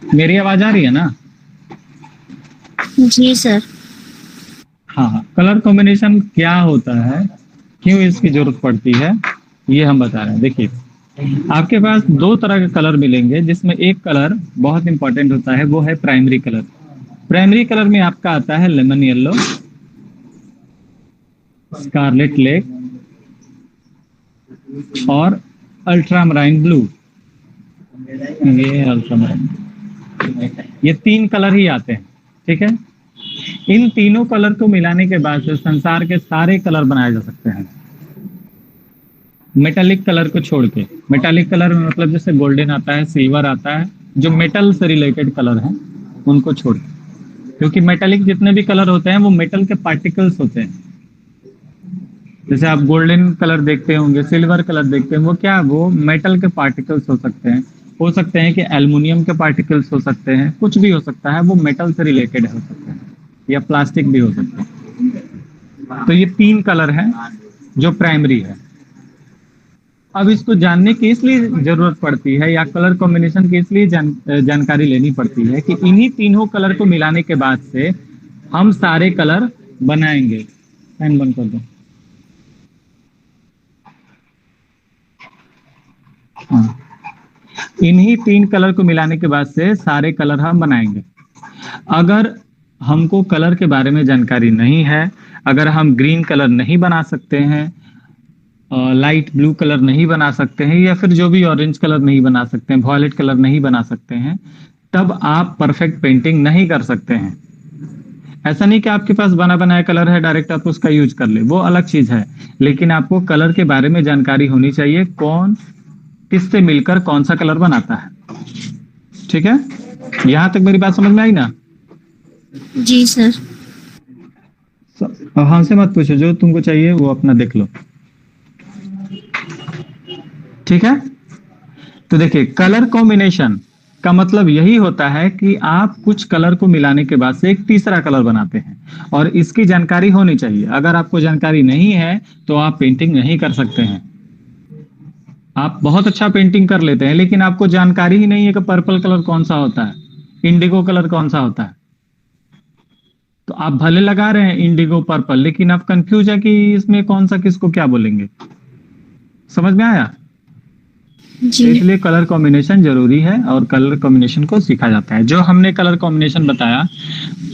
मेरी आवाज आ रही है ना? जी सर। हाँ, कलर कॉम्बिनेशन क्या होता है, क्यों इसकी जरूरत पड़ती है, ये हम बता रहे हैं। देखिए, आपके पास दो तरह के कलर मिलेंगे, जिसमें एक कलर बहुत इंपॉर्टेंट होता है, वो है प्राइमरी कलर। प्राइमरी कलर में आपका आता है लेमन येलो, स्कारलेट लेक और अल्ट्रामराइन ब्लू। ये अल्ट्रामराइन, ये तीन कलर ही आते हैं। ठीक है, इन तीनों कलर को मिलाने के बाद से संसार के सारे कलर बनाए जा सकते हैं, मेटालिक कलर को छोड़ के। मेटालिक कलर में मतलब जैसे गोल्डन आता है, सिल्वर आता है, जो मेटल से रिलेटेड कलर हैं उनको छोड़ के। क्योंकि मेटालिक जितने भी कलर होते हैं वो मेटल के पार्टिकल्स होते हैं। जैसे आप गोल्डन कलर देखते होंगे, सिल्वर कलर देखते हैं, वो क्या है, वो मेटल के पार्टिकल्स हो सकते हैं कि एल्युमिनियम के पार्टिकल्स हो सकते हैं, कुछ भी हो सकता है, वो मेटल से रिलेटेड हो सकते हैं, या प्लास्टिक भी हो सकते हैं। तो ये तीन कलर हैं जो प्राइमरी है। अब इसको जानने की इसलिए जरूरत पड़ती है, या कलर कॉम्बिनेशन की इसलिए जानकारी लेनी पड़ती है कि इन्हीं तीनों कलर को मिलाने के बाद से हम सारे कलर बनाएंगे। फैन बंद कर दो। हाँ, इन्हीं तीन कलर को मिलाने के बाद से सारे कलर हम बनाएंगे। अगर हमको कलर के बारे में जानकारी नहीं है, अगर हम ग्रीन कलर नहीं बना सकते हैं, लाइट ब्लू कलर नहीं बना सकते हैं, या फिर जो भी ऑरेंज कलर नहीं बना सकते हैं, वॉयलेट कलर नहीं बना सकते हैं, तब आप परफेक्ट पेंटिंग नहीं कर सकते हैं। ऐसा नहीं कि आपके पास बना बनाया कलर है, डायरेक्ट आप उसका यूज कर ले, वो अलग चीज है। लेकिन आपको कलर के बारे में जानकारी होनी चाहिए, कौन किससे मिलकर कौन सा कलर बनाता है। ठीक है, यहां तक मेरी बात समझ में आई ना? जी सर। हमसे मत पूछो, जो तुमको चाहिए वो अपना देख लो। ठीक है, तो देखिए, कलर कॉम्बिनेशन का मतलब यही होता है कि आप कुछ कलर को मिलाने के बाद से एक तीसरा कलर बनाते हैं, और इसकी जानकारी होनी चाहिए। अगर आपको जानकारी नहीं है तो आप पेंटिंग नहीं कर सकते हैं। आप बहुत अच्छा पेंटिंग कर लेते हैं, लेकिन आपको जानकारी ही नहीं है कि पर्पल कलर कौन सा होता है, इंडिगो कलर कौन सा होता है। तो आप भले लगा रहे हैं इंडिगो पर्पल, लेकिन आप कंफ्यूज है कि इसमें कौन सा किसको क्या बोलेंगे। समझ में आया? तो जी। इसलिए कलर कॉम्बिनेशन जरूरी है, और कलर कॉम्बिनेशन को सीखा जाता है। जो हमने कलर कॉम्बिनेशन बताया,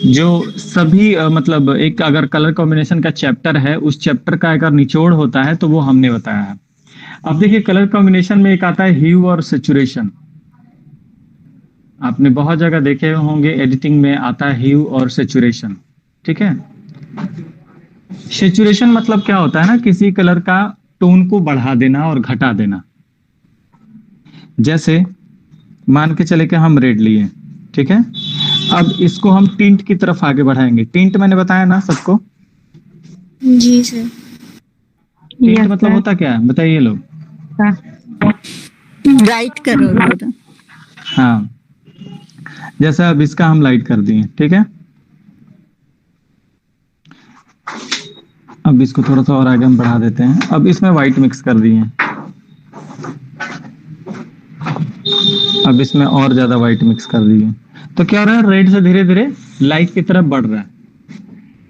जो सभी मतलब एक अगर कलर कॉम्बिनेशन का चैप्टर है, उस चैप्टर का अगर निचोड़ होता है तो वो हमने बताया है। अब देखिए, कलर कॉम्बिनेशन में एक आता है ह्यू और सेचुरेशन। आपने बहुत जगह देखे होंगे, एडिटिंग में आता है ह्यू और सेचुरेशन। ठीक है, सेचुरेशन मतलब क्या होता है ना, किसी कलर का टोन को बढ़ा देना और घटा देना। जैसे मान के चले कि हम रेड लिए, ठीक है, अब इसको हम टिंट की तरफ आगे बढ़ाएंगे। टिंट मैंने बताया ना सबको। जी सर। टिंट मतलब होता क्या है, बताइए लोग। राइट करो जरा। हाँ, जैसे अब इसका हम लाइट कर दिए, ठीक है, अब इसको थोड़ा सा और आगे हम बढ़ा देते हैं। अब इसमें व्हाइट मिक्स कर दिए, अब इसमें और ज्यादा व्हाइट मिक्स कर दिए, तो क्या हो रहा है, रेड से धीरे धीरे लाइट की तरफ बढ़ रहा है।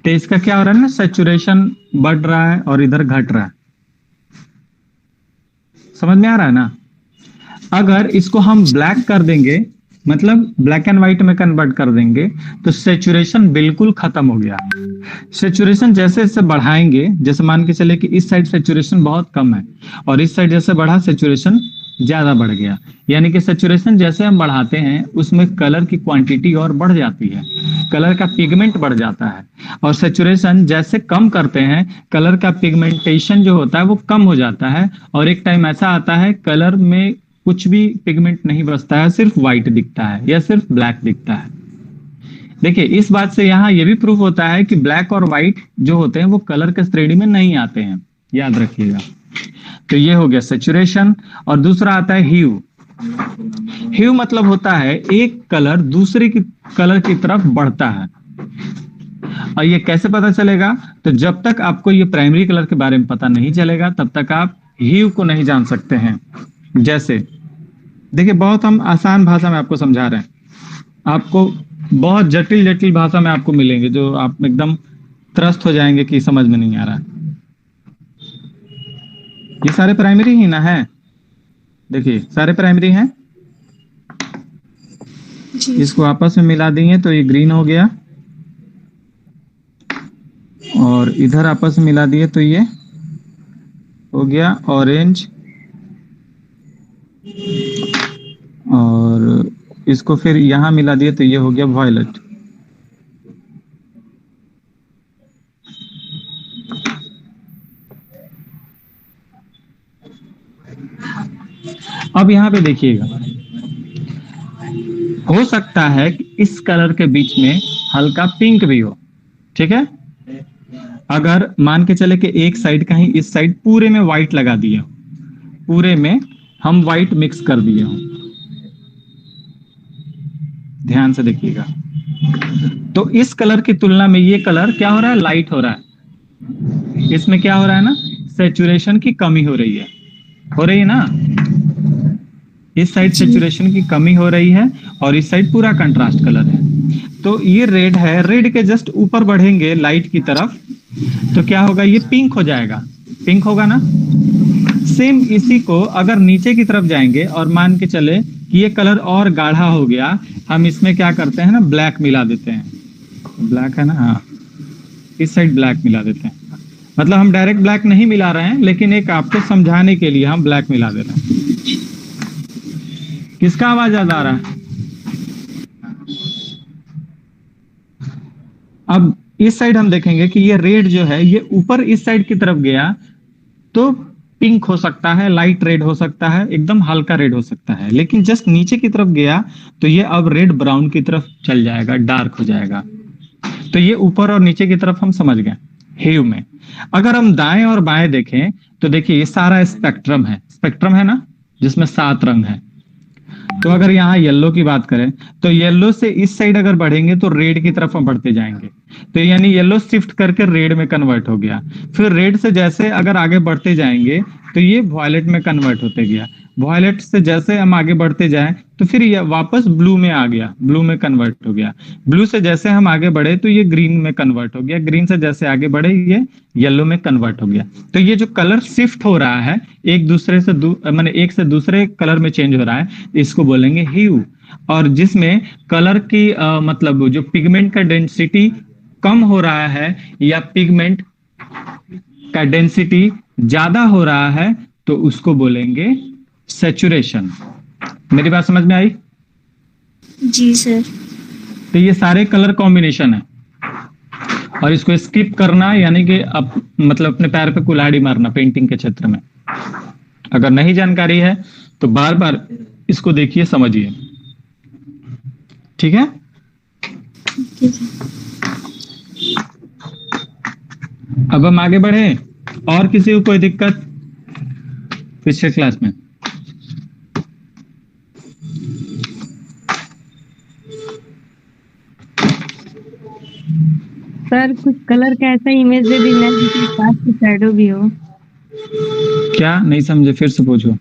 तो इसका क्या हो रहा है ना, सेचुरेशन बढ़ रहा है और इधर घट रहा है। समझ में आ रहा है ना? अगर इसको हम ब्लैक कर देंगे, मतलब ब्लैक एंड व्हाइट में कन्वर्ट कर देंगे, तो सेचुरेशन बिल्कुल खत्म हो गया। सेचुरेशन जैसे जैसे बढ़ाएंगे, जैसे मान के चले कि इस साइड सेचुरेशन बहुत कम है, और इस साइड जैसे बढ़ा सेचुरेशन ज्यादा बढ़ गया। यानी कि सेचुरेशन जैसे हम बढ़ाते हैं, उसमें कलर की क्वांटिटी और बढ़ जाती है, कलर का पिगमेंट बढ़ जाता है। और सेचुरेशन जैसे कम करते हैं, कलर का पिगमेंटेशन जो होता है वो कम हो जाता है, और एक टाइम ऐसा आता है कलर में कुछ भी पिगमेंट नहीं बचता है, सिर्फ व्हाइट दिखता है या सिर्फ ब्लैक दिखता है। देखिए, इस बात से यहाँ ये भी प्रूफ होता है कि ब्लैक और व्हाइट जो होते हैं वो कलर के श्रेणी में नहीं आते हैं, याद रखिएगा। तो ये हो गया सेचुरेशन। और दूसरा आता है ह्यू। ह्यू मतलब होता है एक कलर दूसरे की कलर की तरफ बढ़ता है। और ये कैसे पता चलेगा, तो जब तक आपको ये प्राइमरी कलर के बारे में पता नहीं चलेगा, तब तक आप ह्यू को नहीं जान सकते हैं। जैसे देखिए, बहुत हम आसान भाषा में आपको समझा रहे हैं। आपको बहुत जटिल जटिल भाषा में आपको मिलेंगे जो आप एकदम त्रस्त हो जाएंगे कि समझ में नहीं आ रहा है। ये सारे प्राइमरी ही ना है, देखिए सारे प्राइमरी हैं। जी इसको सर। आपस में मिला देंगे तो ये ग्रीन हो गया, और इधर आपस में मिला दिए तो ये हो गया ऑरेंज, और इसको फिर यहां मिला दिए तो ये हो गया वॉयलेट। अब यहाँ पे देखिएगा, हो सकता है कि इस कलर के बीच में हल्का पिंक भी हो, ठीक है। अगर मान के चले कि एक साइड का ही इस साइड पूरे में व्हाइट लगा दिए हो, पूरे में हम व्हाइट मिक्स कर दिए हो, ध्यान से देखिएगा, तो इस कलर की तुलना में ये कलर क्या हो रहा है, लाइट हो रहा है। इसमें क्या हो रहा है ना, सेचुरेशन की कमी हो रही है ना। इस साइड जी सेचुरेशन की कमी हो रही है और इस साइड पूरा कंट्रास्ट कलर है। तो ये रेड है, रेड के जस्ट ऊपर बढ़ेंगे लाइट की तरफ तो क्या होगा, ये पिंक हो जाएगा, पिंक होगा ना। सेम इसी को अगर नीचे की तरफ जाएंगे और मान के चले कि ये कलर और गाढ़ा हो गया, हम इसमें क्या करते हैं ना, ब्लैक मिला देते हैं, ब्लैक है ना, हाँ, इस साइड ब्लैक मिला देते हैं। मतलब हम डायरेक्ट ब्लैक नहीं मिला रहे हैं, लेकिन एक आपको समझाने के लिए हम ब्लैक मिला दे रहे हैं। किसका आवाज ज्यादा आ रहा है? अब इस साइड हम देखेंगे कि ये रेड जो है ये ऊपर इस साइड की तरफ गया तो पिंक हो सकता है, लाइट रेड हो सकता है, एकदम हल्का रेड हो सकता है, लेकिन जस्ट नीचे की तरफ गया तो ये अब रेड ब्राउन की तरफ चल जाएगा, डार्क हो जाएगा। तो ये ऊपर और नीचे की तरफ हम समझ गए ह्यू में। अगर हम दाएं और बाएं देखें तो देखिए ये सारा स्पेक्ट्रम है ना, जिसमें 7 रंग है। तो अगर यहाँ येलो की बात करें तो येलो से इस साइड अगर बढ़ेंगे तो रेड की तरफ हम बढ़ते जाएंगे, तो यानी येलो शिफ्ट करके रेड में कन्वर्ट हो गया। फिर रेड से जैसे अगर आगे बढ़ते जाएंगे तो ये वॉयलेट में कन्वर्ट होते गया। वॉयलेट से जैसे हम आगे बढ़ते जाएं तो फिर ये वापस ब्लू में आ गया, ब्लू में कन्वर्ट हो गया। ब्लू से जैसे हम आगे बढ़े तो ये ग्रीन में कन्वर्ट हो गया, ग्रीन से जैसे आगे बढ़े ये येलो में कन्वर्ट हो गया। तो ये जो कलर शिफ्ट हो रहा है एक दूसरे से माने एक से दूसरे कलर में चेंज हो रहा है, इसको बोलेंगे ह्यू। और जिसमें कलर की मतलब जो पिगमेंट का डेंसिटी कम हो रहा है या पिगमेंट का डेंसिटी ज्यादा हो रहा है तो उसको बोलेंगे सेचुरेशन। मेरी बात समझ में आई? जी सर। तो ये सारे कलर कॉम्बिनेशन है, और इसको स्किप करना यानी कि मतलब अपने पैर पे कुल्हाड़ी मारना पेंटिंग के क्षेत्र में। अगर नहीं जानकारी है तो बार बार इसको देखिए, समझिए, ठीक है। ठीक है। अब हम आगे बढ़े, और किसी को कोई दिक्कत पिछले क्लास में? सर कुछ कलर का ऐसा इमेज दे दीजिए जिसमें कास्ट की शैडो भी हो। क्या नहीं समझे, फिर से पूछो।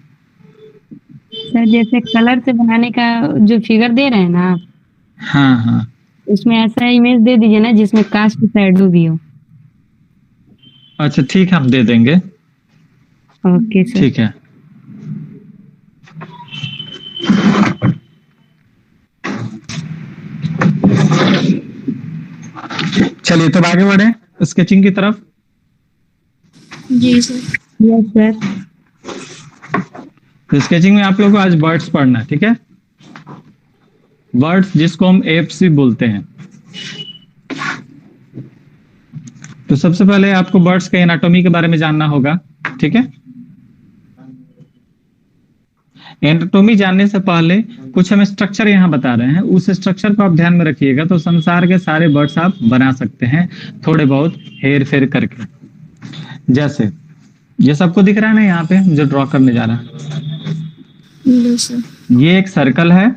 सर जैसे कलर से बनाने का जो फिगर दे रहे हैं ना आप, हाँ हाँ, उसमें ऐसा इमेज दे दीजिए ना जिसमें कास्ट की शैडो भी हो। अच्छा ठीक है, हम दे देंगे। Okay sir. ठीक है, चलिए तब आगे बढ़े स्केचिंग की तरफ। जी सर। Yes sir. तो स्केचिंग में आप लोगों को आज वर्ड्स पढ़ना है, ठीक है। वर्ड्स जिसको हम एप्स भी बोलते हैं। तो सबसे पहले आपको बर्ड्स के एनाटॉमी के बारे में जानना होगा, ठीक है। एनाटॉमी जानने से पहले कुछ हम स्ट्रक्चर यहाँ बता रहे हैं, उस स्ट्रक्चर को आप ध्यान में रखिएगा तो संसार के सारे बर्ड्स आप बना सकते हैं थोड़े बहुत हेर फेर करके। जैसे ये सबको दिख रहा है ना यहाँ पे जो ड्रॉ करने जा रहा है, लो सर। ये एक सर्कल है,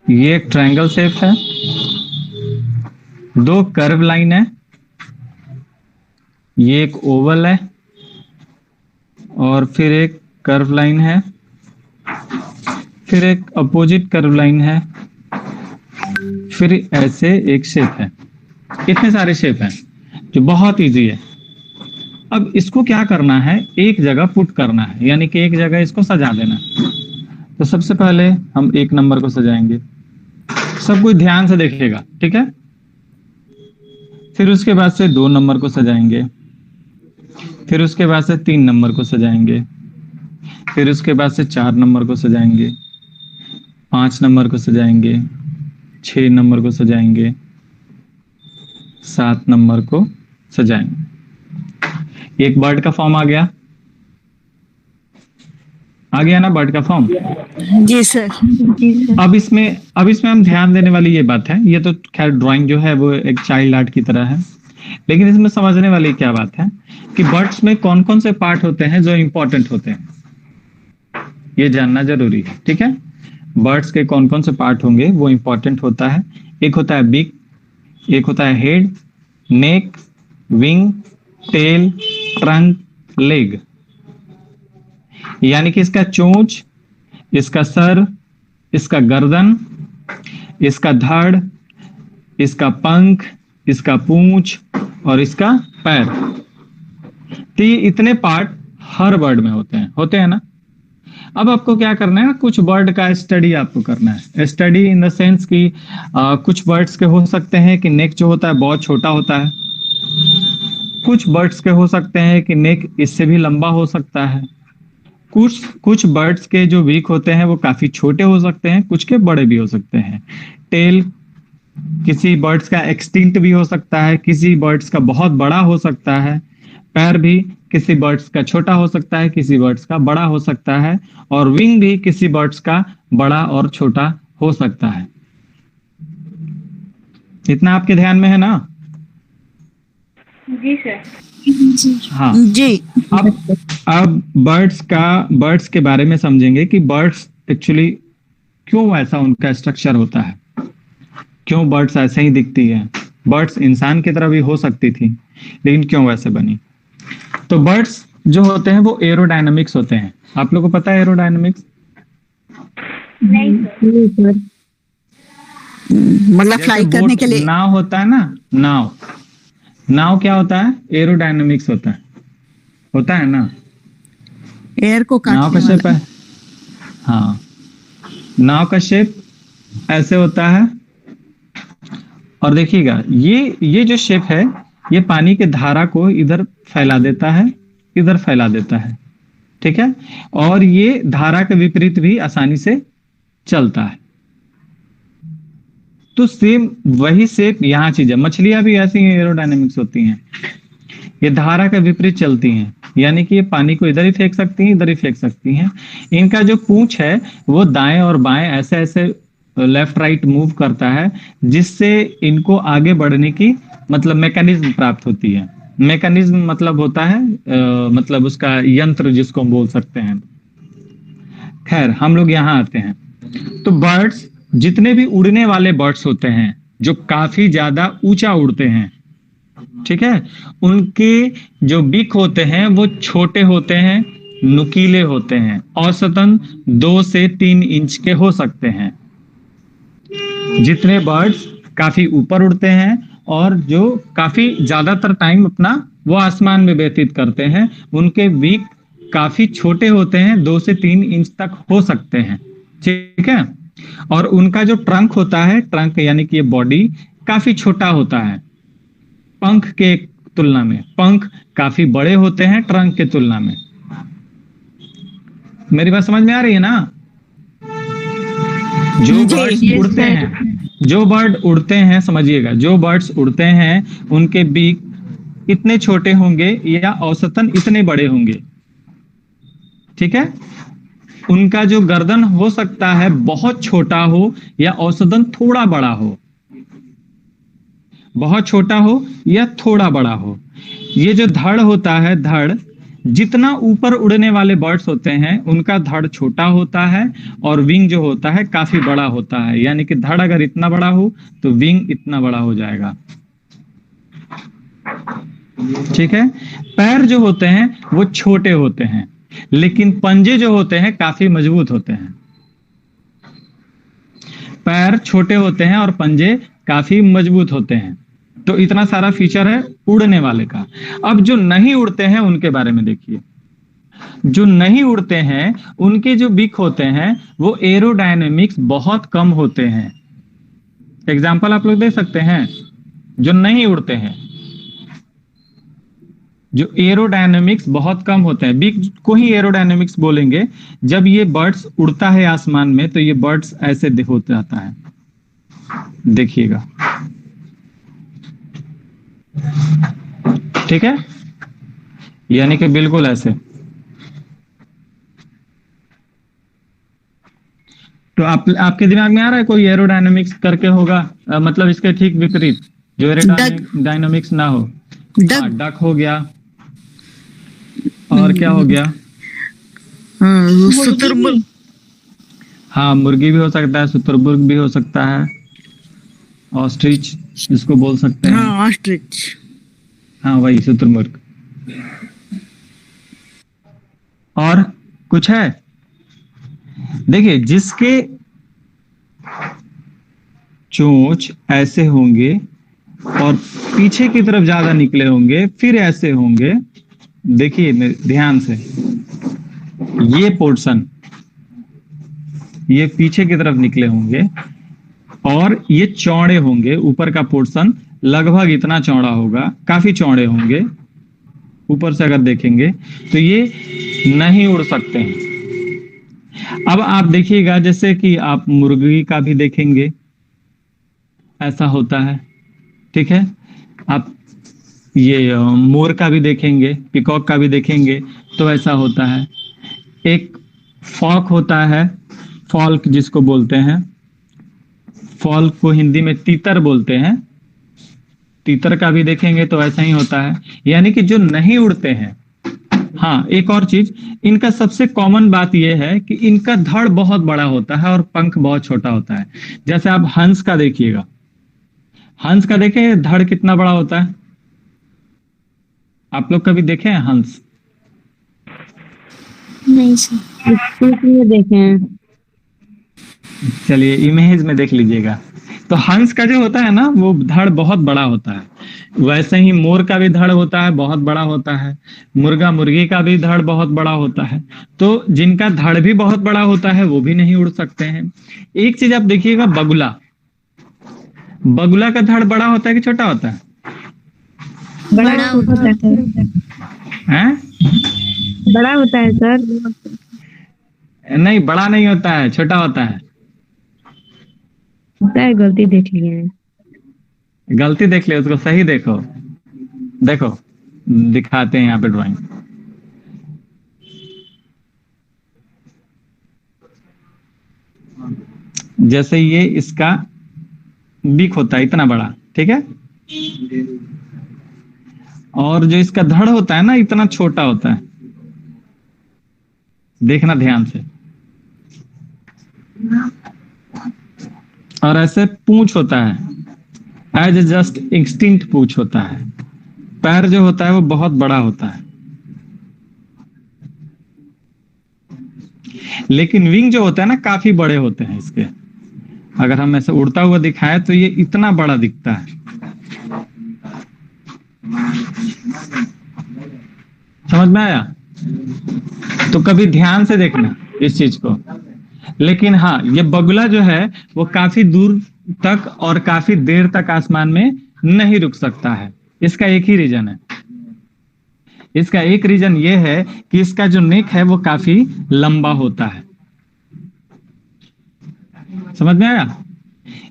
ये एक ट्रायंगल शेप है, 2 कर्व लाइन है, ये एक ओवल है और फिर एक कर्व लाइन है, फिर एक अपोजिट कर्व लाइन है, फिर ऐसे एक शेप है। इतने सारे शेप हैं जो बहुत इजी है। अब इसको क्या करना है, एक जगह पुट करना है, यानी कि एक जगह इसको सजा देना। तो सबसे पहले हम 1 नंबर को सजाएंगे, सब कुछ ध्यान से देखेगा, ठीक है। फिर उसके बाद से 2 नंबर को सजाएंगे, फिर उसके बाद से 3 नंबर को सजाएंगे, फिर उसके बाद से 4 नंबर को सजाएंगे, 5 नंबर को सजाएंगे, 6 नंबर को सजाएंगे, 7 नंबर को सजाएंगे। एक बर्ड का फॉर्म आ गया ना, बर्ड का फॉर्म। जी सर। अब इसमें हम ध्यान देने वाली ये बात है, ये तो खैर ड्राइंग जो है वो एक चाइल्ड आर्ट की तरह है, लेकिन इसमें समझने वाली क्या बात है कि बर्ड्स में कौन कौन से पार्ट होते हैं जो इंपॉर्टेंट होते हैं, ये जानना जरूरी है, ठीक है। बर्ड्स के कौन कौन से पार्ट होंगे वो इंपॉर्टेंट होता है। एक होता है बिग, एक होता है हेड, नेक, विंग, टेल, ट्रंक, लेग। यानी कि इसका चोंच, इसका सर, इसका गर्दन, इसका धड़, इसका पंख, इसका पूंछ और इसका पैर। तो ये इतने पार्ट हर बर्ड में होते हैं ना। अब आपको क्या करना है, कुछ बर्ड का स्टडी आपको करना है। स्टडी इन द सेंस कि कुछ बर्ड्स के हो सकते हैं कि नेक जो होता है बहुत छोटा होता है, कुछ बर्ड्स के हो सकते हैं कि नेक इससे भी लंबा हो सकता है, कुछ बर्ड्स के जो वीक होते हैं वो काफी छोटे हो सकते हैं, कुछ के बड़े भी हो सकते हैं। टेल किसी बर्ड्स का एक्सटिंक्ट भी हो सकता है, किसी बर्ड्स का बहुत बड़ा हो सकता है। पैर भी किसी बर्ड्स का छोटा हो सकता है, किसी बर्ड्स का बड़ा हो सकता है, और विंग भी किसी बर्ड्स का बड़ा और छोटा हो सकता है। इतना आपके ध्यान में है ना? जी सर। हाँ जी। अब बर्ड्स के बारे में समझेंगे कि बर्ड्स एक्चुअली क्यों ऐसा उनका स्ट्रक्चर होता है, क्यों बर्ड्स ऐसे ही दिखती है। बर्ड्स इंसान की तरह भी हो सकती थी, लेकिन क्यों वैसे बनी। तो बर्ड्स जो होते हैं वो एरोडायनामिक्स होते हैं। आप लोगों को पता है एरोडायनामिक्स? नहीं सर। मतलब फ्लाई करने के लिए नाव होता है ना, नाव क्या होता है, एरोडायनामिक्स होता है ना। एयर को नाव का काटने शेप वाला। है, हाँ, नाव का शेप ऐसे होता है। और देखिएगा ये जो शेप है ये पानी के धारा को इधर फैला देता है, इधर फैला देता है, ठीक है। और ये धारा के विपरीत भी आसानी से चलता है। तो सेम वही शेप यहाँ चीज है। मछलियां भी ऐसी एरोडायनेमिक्स होती हैं, ये धारा के विपरीत चलती हैं, यानी कि ये पानी को इधर ही फेंक सकती हैं, इधर ही फेंक सकती हैं। इनका जो पूंछ है वो दाएं और बाएं ऐसे ऐसे लेफ्ट राइट मूव करता है, जिससे इनको आगे बढ़ने की मतलब मैकेनिज्म प्राप्त होती है। मैकेनिज्म मतलब होता है मतलब उसका यंत्र जिसको हम बोल सकते हैं। खैर हम लोग यहाँ आते हैं। तो बर्ड्स, जितने भी उड़ने वाले बर्ड्स होते हैं जो काफी ज्यादा ऊंचा उड़ते हैं, ठीक है, उनके जो बीक होते हैं वो छोटे होते हैं, नुकीले होते हैं, औसतन 2 से 3 इंच के हो सकते हैं। जितने बर्ड्स काफी ऊपर उड़ते हैं और जो काफी ज्यादातर टाइम अपना वो आसमान में व्यतीत करते हैं, उनके बीक काफी छोटे होते हैं, 2 से 3 इंच तक हो सकते हैं, ठीक है। और उनका जो ट्रंक होता है, ट्रंक यानी कि ये बॉडी काफी छोटा होता है पंख के तुलना में। पंख काफी बड़े होते हैं ट्रंक के तुलना में। मेरी बात समझ में आ रही है ना? जो बर्ड्स उड़ते हैं, जो बर्ड उड़ते हैं, समझिएगा, जो बर्ड्स उड़ते हैं उनके बीक इतने छोटे होंगे या औसतन इतने बड़े होंगे, ठीक है। उनका जो गर्दन हो सकता है बहुत छोटा हो या औसतन थोड़ा बड़ा हो, बहुत छोटा हो या थोड़ा बड़ा हो। ये जो धड़ होता है, धड़, जितना ऊपर उड़ने वाले बर्ड्स होते हैं उनका धड़ छोटा होता है और विंग जो होता है काफी बड़ा होता है। यानी कि धड़ अगर इतना बड़ा हो तो विंग इतना बड़ा हो जाएगा, ठीक है। पैर जो होते हैं वो छोटे होते हैं, लेकिन पंजे जो होते हैं काफी मजबूत होते हैं। पैर छोटे होते हैं और पंजे काफी मजबूत होते हैं। तो इतना सारा फीचर है उड़ने वाले का। अब जो नहीं उड़ते हैं उनके बारे में देखिए। जो नहीं उड़ते हैं उनके जो बिक होते हैं वो एरोडायनेमिक्स बहुत कम होते हैं। एग्जाम्पल आप लोग दे सकते हैं। जो नहीं उड़ते हैं, जो एरोडायनेमिक्स बहुत कम होते हैं, बिग को ही एरोडायनेमिक्स बोलेंगे। जब ये बर्ड्स उड़ता है आसमान में तो ये बर्ड्स ऐसे होते आता है, देखिएगा, ठीक है, यानी कि बिल्कुल ऐसे। तो आपके दिमाग में आ रहा है कोई एरोडायनेमिक्स करके होगा, मतलब इसके ठीक विपरीत जो एरोडायनेमिक्स ना हो। हाँ, डक हो गया, और क्या हो गया? शुतुरमुर्ग। हाँ, मुर्गी भी हो सकता है, शुतुरमुर्ग भी हो सकता है, ऑस्ट्रिच जिसको बोल सकते हैं। हाँ, ऑस्ट्रिच। हाँ, वही शुतुरमुर्ग। और कुछ है? देखिए, जिसके चोंच ऐसे होंगे और पीछे की तरफ ज्यादा निकले होंगे, फिर ऐसे होंगे, देखिए ध्यान से, ये पोर्शन ये पीछे की तरफ निकले होंगे और ये चौड़े होंगे। ऊपर का पोर्शन लगभग इतना चौड़ा होगा, काफी चौड़े होंगे। ऊपर से अगर देखेंगे तो ये नहीं उड़ सकते हैं। अब आप देखिएगा, जैसे कि आप मुर्गी का भी देखेंगे, ऐसा होता है, ठीक है। आप ये मोर का भी देखेंगे, पिकॉक का भी देखेंगे तो ऐसा होता है। एक फॉक होता है, फॉल्क जिसको बोलते हैं, फॉल्क को हिंदी में तीतर बोलते हैं। तीतर का भी देखेंगे तो ऐसा ही होता है, यानी कि जो नहीं उड़ते हैं। हाँ, एक और चीज, इनका सबसे कॉमन बात यह है कि इनका धड़ बहुत बड़ा होता है और पंख बहुत छोटा होता है। जैसे आप हंस का देखिएगा, हंस का देखें धड़ कितना बड़ा होता है। आप लोग कभी देखे हैं हंस? नहीं सर। देखे हैं। चलिए इमेज में देख लीजिएगा। तो हंस का जो होता है ना, वो धड़ बहुत बड़ा होता है। वैसे ही मोर का भी धड़ होता है, बहुत बड़ा होता है। मुर्गा मुर्गी का भी धड़ बहुत बड़ा होता है। तो जिनका धड़ भी बहुत बड़ा होता है वो भी नहीं उड़ सकते हैं। एक चीज आप देखिएगा, बगुला, बगुला का धड़ बड़ा होता है कि छोटा होता है? बड़ा होता है सर। हैं? बड़ा होता है सर। नहीं, बड़ा नहीं होता है, छोटा होता है। होता है, गलती देख लिए हैं। गलती देख ले, उसको सही देखो। देखो, दिखाते हैं यहाँ पे ड्राइंग। जैसे ये इसका बीक होता है इतना बड़ा, ठीक है, और जो इसका धड़ होता है ना, इतना छोटा होता है। देखना ध्यान से। और ऐसे पूंछ होता है, एज जस्ट एक्सटिंक्ट पूंछ होता है। पैर जो होता है वो बहुत बड़ा होता है, लेकिन विंग जो होता है ना, काफी बड़े होते हैं इसके। अगर हम ऐसे उड़ता हुआ दिखाए तो ये इतना बड़ा दिखता है। समझ में आया? तो कभी ध्यान से देखना इस चीज को। लेकिन हाँ, ये बगुला जो है वो काफी दूर तक और काफी देर तक आसमान में नहीं रुक सकता है। इसका एक ही रीजन है। इसका एक रीजन ये है कि इसका जो नेक है वो काफी लंबा होता है। समझ में आया?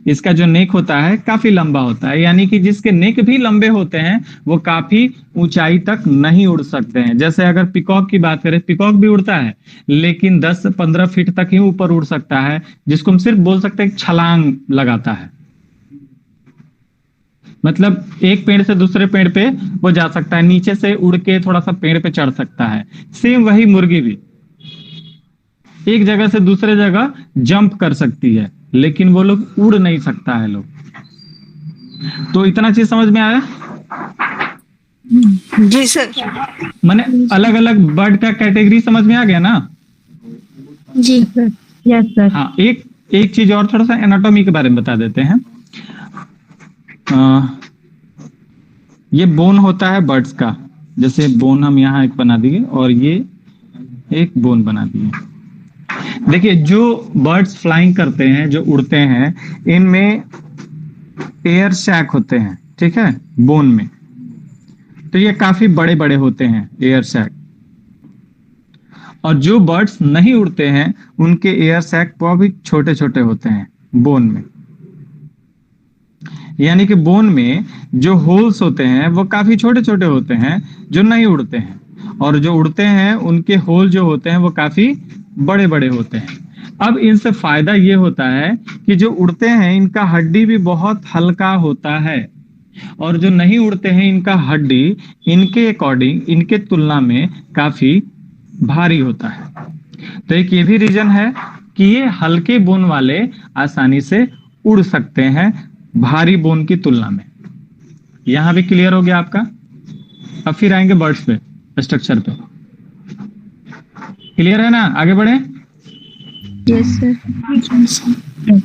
इसका जो नेक होता है काफी लंबा होता है, यानी कि जिसके नेक भी लंबे होते हैं वो काफी ऊंचाई तक नहीं उड़ सकते हैं। जैसे अगर पिकॉक की बात करें, पिकॉक भी उड़ता है लेकिन 10-15 फीट तक ही ऊपर उड़ सकता है, जिसको हम सिर्फ बोल सकते हैं छलांग लगाता है। मतलब एक पेड़ से दूसरे पेड़ पे वो जा सकता है, नीचे से उड़ के थोड़ा सा पेड़ पे चढ़ सकता है। सेम वही मुर्गी भी एक जगह से दूसरे जगह जंप कर सकती है, लेकिन वो लोग उड़ नहीं सकता है लोग। तो इतना चीज समझ में आया? जी सर। माने अलग अलग बर्ड का कैटेगरी समझ में आ गया ना? जी यस सर। हाँ, एक चीज और थोड़ा सा एनाटॉमी के बारे में बता देते हैं। ये बोन होता है बर्ड्स का, जैसे बोन हम यहाँ एक बना दिए और ये एक बोन बना दिए। देखिए जो बर्ड्स फ्लाइंग करते हैं, जो उड़ते हैं, इनमें एयर सैक होते हैं, ठीक है, बोन में। तो ये काफी बड़े बड़े होते हैं एयर सैक। और जो बर्ड्स नहीं उड़ते हैं उनके एयर सैक बहुत भी छोटे छोटे होते हैं बोन में। यानी कि बोन में जो होल्स होते हैं वो काफी छोटे छोटे होते हैं जो नहीं उड़ते हैं, और जो उड़ते हैं उनके होल जो होते हैं वो काफी बड़े बड़े होते हैं। अब इनसे फायदा ये होता है कि जो उड़ते हैं इनका हड्डी भी बहुत हल्का होता है, और जो नहीं उड़ते हैं इनका हड्डी इनके अकॉर्डिंग, इनके तुलना में काफी भारी होता है। तो एक ये भी रीजन है कि ये हल्के बोन वाले आसानी से उड़ सकते हैं भारी बोन की तुलना में। यहां भी क्लियर हो गया आपका। अब फिर आएंगे बर्ड्स पे, स्ट्रक्चर पे। क्लियर है ना? आगे बढ़े। Yes sir.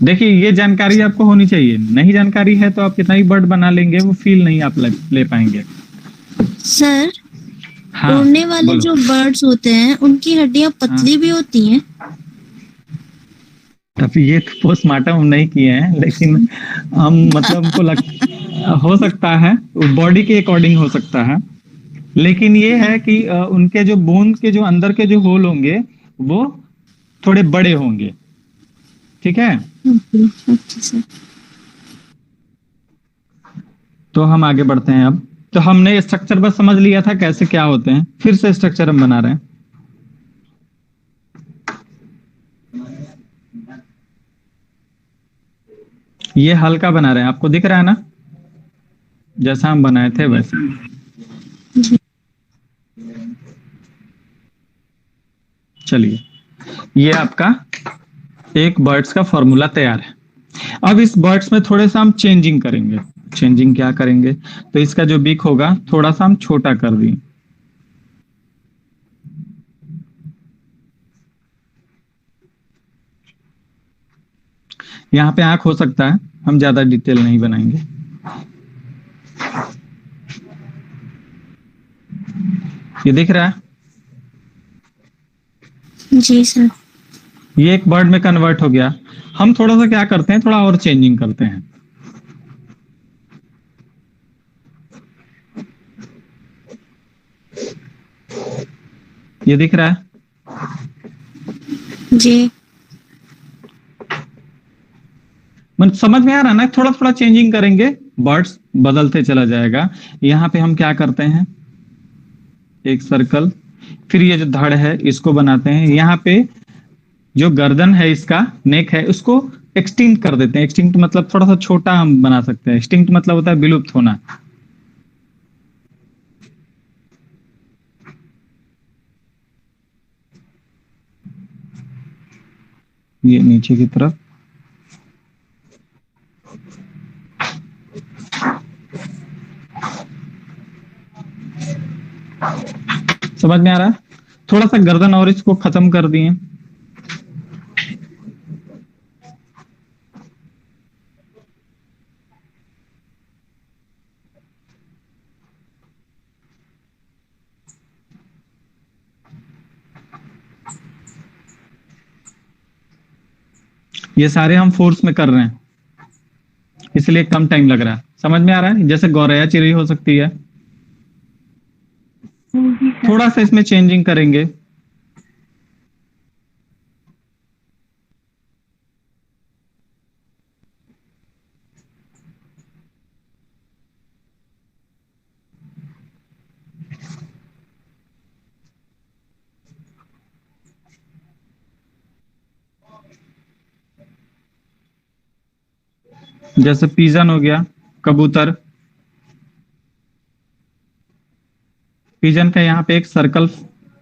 देखिए ये जानकारी आपको होनी चाहिए, नहीं जानकारी है तो आप कितना ही बर्ड बना लेंगे वो फील नहीं आप ले पाएंगे। सर, हाँ, उड़ने वाले बोलो। जो बर्ड्स होते हैं उनकी हड्डियां पतली भी होती हैं। अब ये तो पोस्टमार्टम हम नहीं किए हैं, लेकिन हम मतलब हमको हो सकता है, बॉडी के अकॉर्डिंग हो सकता है, लेकिन ये है कि उनके जो बोन के जो अंदर के जो होल होंगे वो थोड़े बड़े होंगे, ठीक है। अच्छा सर। तो हम आगे बढ़ते हैं। अब तो हमने स्ट्रक्चर बस समझ लिया था कैसे क्या होते हैं, फिर से स्ट्रक्चर हम बना रहे हैं। ये हल्का बना रहे हैं, आपको दिख रहा है ना, जैसा हम बनाए थे वैसे। चलिए, ये आपका एक बर्ड्स का फॉर्मूला तैयार है। अब इस बर्ड्स में थोड़े सा हम चेंजिंग करेंगे। चेंजिंग क्या करेंगे, तो इसका जो बीक होगा थोड़ा सा हम छोटा कर दिए। यहाँ पे आंख हो सकता है, हम ज्यादा डिटेल नहीं बनाएंगे। ये दिख रहा है? जी सर। ये एक बर्ड में कन्वर्ट हो गया। हम थोड़ा सा क्या करते हैं, थोड़ा और चेंजिंग करते हैं। ये दिख रहा है? जी। मतलब समझ में आ रहा है ना? थोड़ा थोड़ा चेंजिंग करेंगे, बर्ड्स बदलते चला जाएगा। यहाँ पे हम क्या करते हैं, एक सर्कल, फिर ये जो धड़ है इसको बनाते हैं। यहाँ पे जो गर्दन है, इसका नेक है, उसको एक्सटिंक्ट कर देते हैं। एक्सटिंक्ट मतलब थोड़ा सा छोटा हम बना सकते हैं। एक्सटिंक्ट मतलब होता है विलुप्त होना। ये नीचे की तरफ, समझ में आ रहा है? थोड़ा सा गर्दन और इसको खत्म कर दिए। ये सारे हम फोर्स में कर रहे हैं, इसलिए कम टाइम लग रहा है। समझ में आ रहा है? जैसे गौरैया चिड़ी हो सकती है। थोड़ा सा इसमें चेंजिंग करेंगे। जैसे पिजन हो गया, कबूतर। पिजन का यहाँ पे एक सर्कल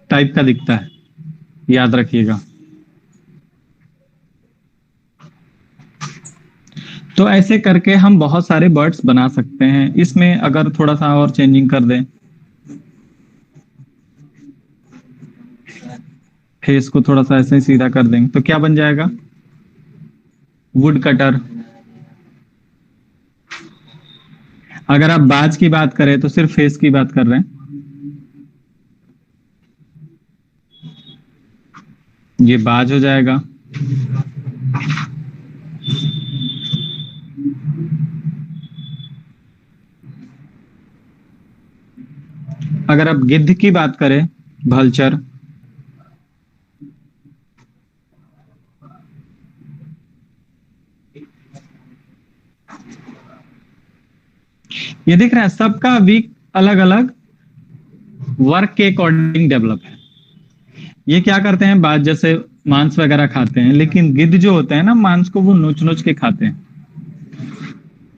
टाइप का दिखता है, याद रखिएगा। तो ऐसे करके हम बहुत सारे बर्ड्स बना सकते हैं। इसमें अगर थोड़ा सा और चेंजिंग कर दें, फेस को थोड़ा सा ऐसे ही सीधा कर देंगे तो क्या बन जाएगा? Would cutter. अगर आप बाज की बात करें तो सिर्फ फेस की बात कर रहे हैं। ये बाज हो जाएगा। अगर आप गिद्ध की बात करें, भल्चर, ये दिख रहा है सबका वीक अलग अलग वर्क के अकॉर्डिंग डेवलप है। ये क्या करते हैं, बाज जैसे मांस वगैरह खाते हैं, लेकिन गिद्ध जो होते हैं ना, मांस को वो नोच नोच के खाते हैं,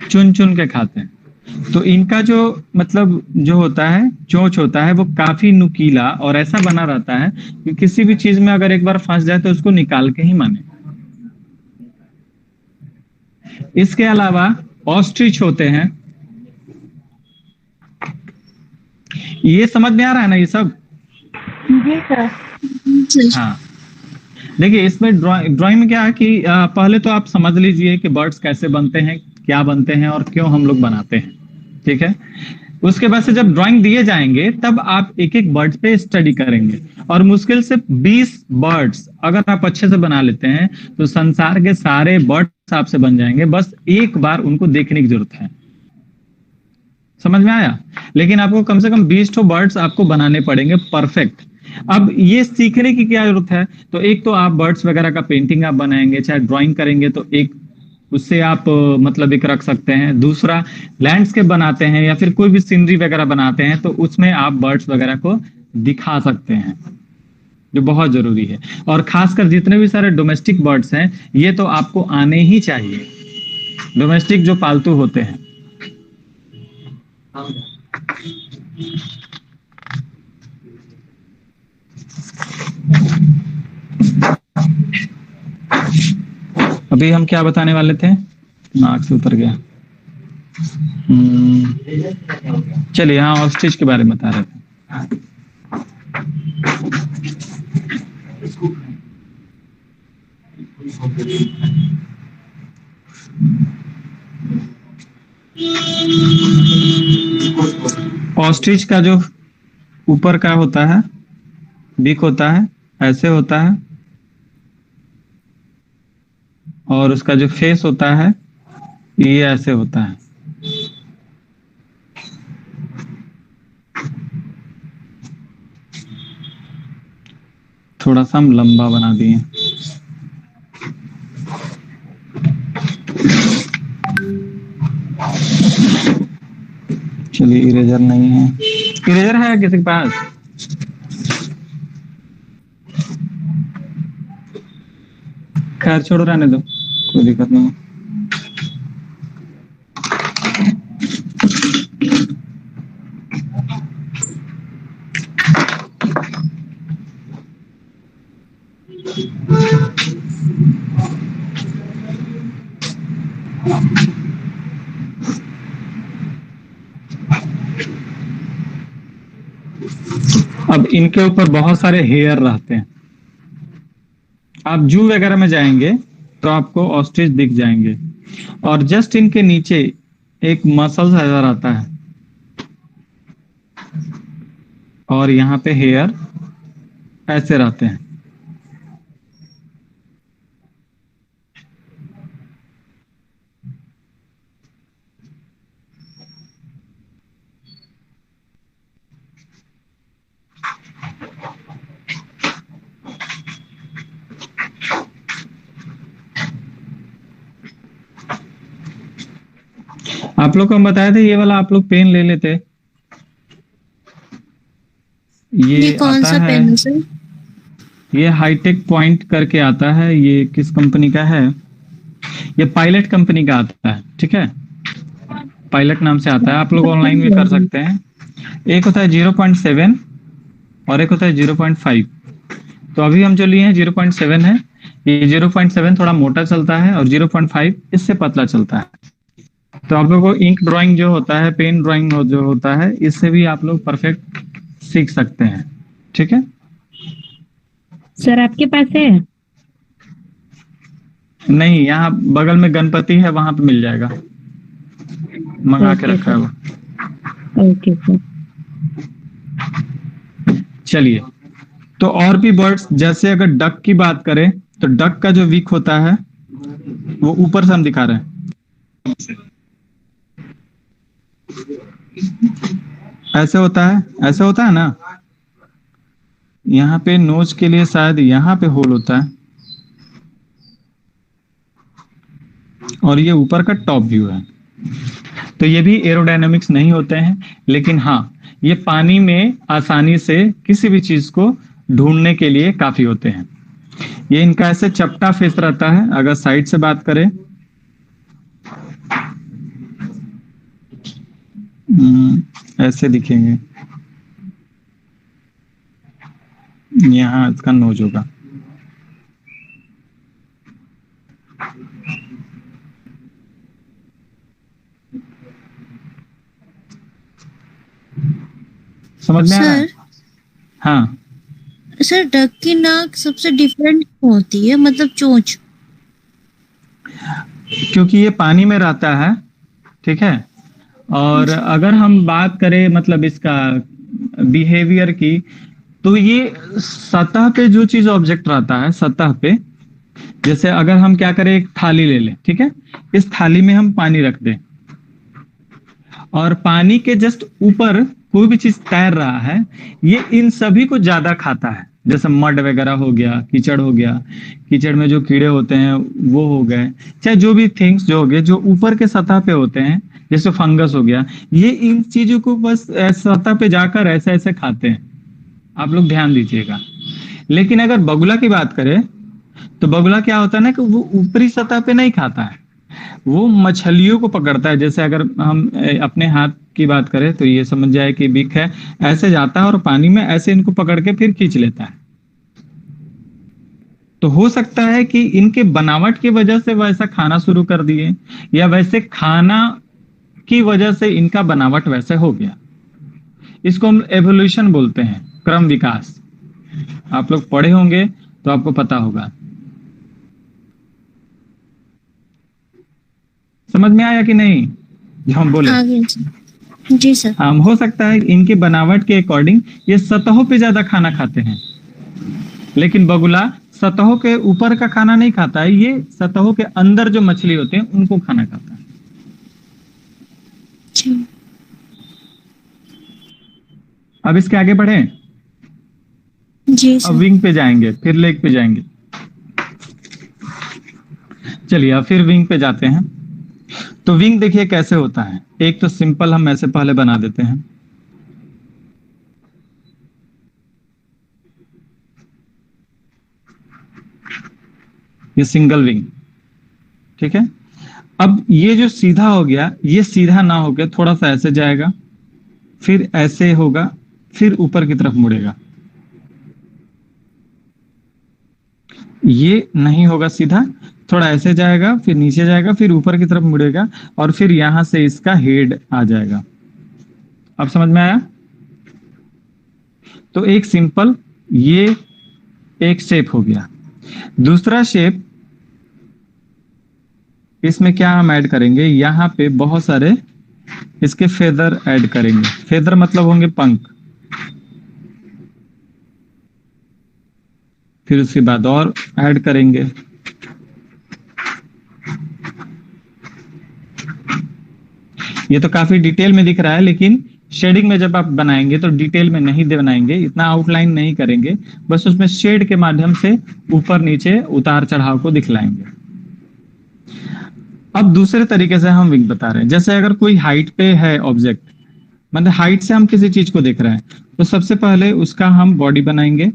चुन चुन के खाते हैं। तो इनका जो मतलब जो होता है, चोंच होता है, वो काफी नुकीला और ऐसा बना रहता है कि किसी भी चीज में अगर एक बार फंस जाए तो उसको निकाल के ही माने। इसके अलावा ऑस्ट्रिच होते हैं। ये समझ में आ रहा है ना ये सब? जी सर। हाँ, देखिए इसमें ड्राइंग में क्या है कि पहले तो आप समझ लीजिए कि बर्ड्स कैसे बनते हैं, क्या बनते हैं और क्यों हम लोग बनाते हैं, ठीक है। उसके बाद से जब ड्राइंग दिए जाएंगे तब आप एक एक बर्ड पे स्टडी करेंगे, और मुश्किल से 20 बर्ड्स अगर आप अच्छे से बना लेते हैं तो संसार के सारे बर्ड्स आपसे बन जाएंगे। बस एक बार उनको देखने की जरूरत है। समझ में आया? लेकिन आपको कम से कम 20 तो बर्ड्स आपको बनाने पड़ेंगे परफेक्ट। अब ये सीखने की क्या जरूरत है? तो एक तो आप बर्ड्स वगैरह का पेंटिंग आप बनाएंगे, चाहे ड्राइंग करेंगे तो एक उससे आप मतलब एक रख सकते हैं। दूसरा, लैंडस्केप बनाते हैं या फिर कोई भी सीनरी वगैरह बनाते हैं तो उसमें आप बर्ड्स वगैरह को दिखा सकते हैं, जो बहुत जरूरी है। और खासकर जितने भी सारे डोमेस्टिक बर्ड्स हैं ये तो आपको आने ही चाहिए, डोमेस्टिक जो पालतू होते हैं। अभी हम क्या बताने वाले थे, नाक से उतर गया। चलिए, हाँ, ऑस्ट्रिच के बारे में बता रहे थे। ऑस्ट्रिच का जो ऊपर का होता है, बीक होता है, ऐसे होता है, और उसका जो फेस होता है ये ऐसे होता है। थोड़ा सा हम लंबा बना दिए। चलिए, इरेजर नहीं है। इरेजर है किसी के पास? खैर छोड़ो, रहने दो, कोई दिक्कत नहीं है। अब इनके ऊपर बहुत सारे हेयर रहते हैं। आप जू वगैरह में जाएंगे तो आपको ऑस्ट्रिच दिख जाएंगे, और जस्ट इनके नीचे एक मसल नजर आता है, और यहाँ पे हेयर ऐसे रहते हैं। आप लोग को हम बताए थे ये वाला आप लोग पेन ले लेते। ये कौन आता सा है, पेन है सर? ये हाईटेक पॉइंट करके आता है। ये किस कंपनी का है? ये पायलट कंपनी का आता है, ठीक है, पायलट नाम से आता है। आप लोग ऑनलाइन भी कर सकते हैं। एक होता है 0.7 और एक होता है 0.5। तो अभी हम जो लिए हैं 0.7 है। ये 0.7 थोड़ा मोटा चलता है और 0.5 इससे पतला चलता है। तो आप लोगों को इंक ड्राइंग जो होता है, पेन ड्राइंग जो होता है, इससे भी आप लोग परफेक्ट सीख सकते हैं, ठीक है। सर आपके पास है? नहीं, यहाँ बगल में गणपति है, वहां पे मिल जाएगा, मंगा के ओके रखा है वो। Sir, okay sir. चलिए, तो और भी बर्ड्स, जैसे अगर डक की बात करें तो डक का जो वीक होता है वो ऊपर से हम दिखा रहे हैं, ऐसे होता है ना, यहाँ पे नोज के लिए शायद यहाँ पे होल होता है, और ये ऊपर का टॉप व्यू है। तो ये भी एरोडायनामिक्स नहीं होते हैं, लेकिन हाँ, ये पानी में आसानी से किसी भी चीज को ढूंढने के लिए काफी होते हैं। ये इनका ऐसे चपटा फेस रहता है। अगर साइड से बात करें, ऐसे दिखेंगे, यहाँ इसका नोज होगा। समझ में आ रहा है? सर हाँ, सर डक की नाक सबसे डिफरेंट होती है, मतलब चोंच। क्योंकि ये पानी में रहता है, ठीक है। और अगर हम बात करें मतलब इसका बिहेवियर की, तो ये सतह पे जो चीज ऑब्जेक्ट रहता है सतह पे, जैसे अगर हम क्या करें, एक थाली ले लें, ठीक है, इस थाली में हम पानी रख दें और पानी के जस्ट ऊपर कोई भी चीज तैर रहा है, ये इन सभी को ज्यादा खाता है। जैसे मड वगैरह हो गया, कीचड़ हो गया, कीचड़ में जो कीड़े होते हैं वो हो गए, चाहे जो भी थिंग्स जो हो गए जो ऊपर के सतह पे होते हैं, जैसे फंगस हो गया, ये इन चीजों को बस सतह पे जाकर ऐसे ऐसे खाते हैं। आप लोग ध्यान दीजिएगा। लेकिन अगर बगुला की बात करें तो बगुला क्या होता है ना कि वो ऊपरी सतह पे नहीं खाता है, वो मछलियों को पकड़ता है। जैसे अगर हम अपने हाथ की बात करें तो ये समझ जाए कि बिक है, ऐसे जाता है और पानी में ऐसे इनको पकड़ के फिर खींच लेता है। तो हो सकता है कि इनके बनावट की वजह से वैसा खाना शुरू कर दिए, या वैसे खाना की वजह से इनका बनावट वैसे हो गया। इसको हम एवोल्यूशन बोलते हैं, क्रम विकास। आप लोग पढ़े होंगे तो आपको पता होगा। समझ में आया कि नहीं जो हम बोले? आगे सर। जी सर। हो सकता है इनके बनावट के अकॉर्डिंग ये सतहों पे ज्यादा खाना खाते हैं, लेकिन बगुला सतहों के ऊपर का खाना नहीं खाता है, ये सतहों के अंदर जो मछली होते हैं उनको खाना खाता है। जी। अब इसके आगे बढ़े, जी अब सर। विंग पे जाएंगे, फिर लेग पे जाएंगे। चलिए अब फिर विंग पे जाते हैं। तो विंग देखिए कैसे होता है। एक तो सिंपल हम ऐसे पहले बना देते हैं, ये सिंगल विंग, ठीक है। अब ये जो सीधा हो गया, ये सीधा ना होकर थोड़ा सा ऐसे जाएगा, फिर ऐसे होगा, फिर ऊपर की तरफ मुड़ेगा। ये नहीं होगा सीधा, थोड़ा ऐसे जाएगा, फिर नीचे जाएगा, फिर ऊपर की तरफ मुड़ेगा, और फिर यहां से इसका हेड आ जाएगा। अब समझ में आया? तो एक सिंपल ये एक शेप हो गया। दूसरा शेप, इसमें क्या हम ऐड करेंगे, यहां पे बहुत सारे इसके फेदर ऐड करेंगे। फेदर मतलब होंगे पंख। फिर उसके बाद और ऐड करेंगे। ये तो काफी डिटेल में दिख रहा है, लेकिन शेडिंग में जब आप बनाएंगे तो डिटेल में नहीं बनाएंगे, इतना आउटलाइन नहीं करेंगे, बस उसमें शेड के माध्यम से ऊपर नीचे उतार चढ़ाव को दिखलाएंगे। अब दूसरे तरीके से हम विंग बता रहे हैं। जैसे अगर कोई हाइट पे है ऑब्जेक्ट, मतलब हाइट से हम किसी चीज को देख रहे हैं, तो सबसे पहले उसका हम बॉडी बनाएंगे,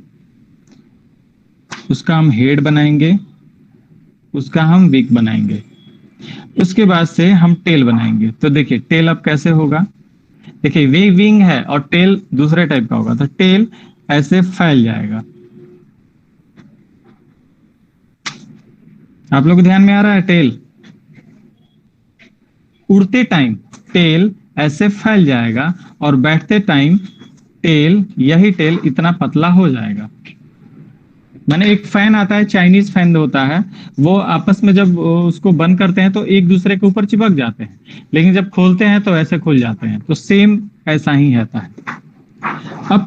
उसका हम हेड बनाएंगे, उसका हम विंग बनाएंगे, उसके बाद से हम टेल बनाएंगे। तो देखिए टेल अब कैसे होगा, देखिए वे विंग है और टेल दूसरे टाइप का होगा, तो टेल ऐसे फैल जाएगा। आप लोग ध्यान में आ रहा है? टेल उड़ते टाइम टेल ऐसे फैल जाएगा, और बैठते टाइम टेल, यही टेल इतना पतला हो जाएगा। माने एक फैन आता है, चाइनीज फैन होता है, वो आपस में जब उसको बंद करते हैं तो एक दूसरे के ऊपर चिपक जाते हैं, लेकिन जब खोलते हैं तो ऐसे खुल जाते हैं। तो सेम ऐसा ही रहता है। अब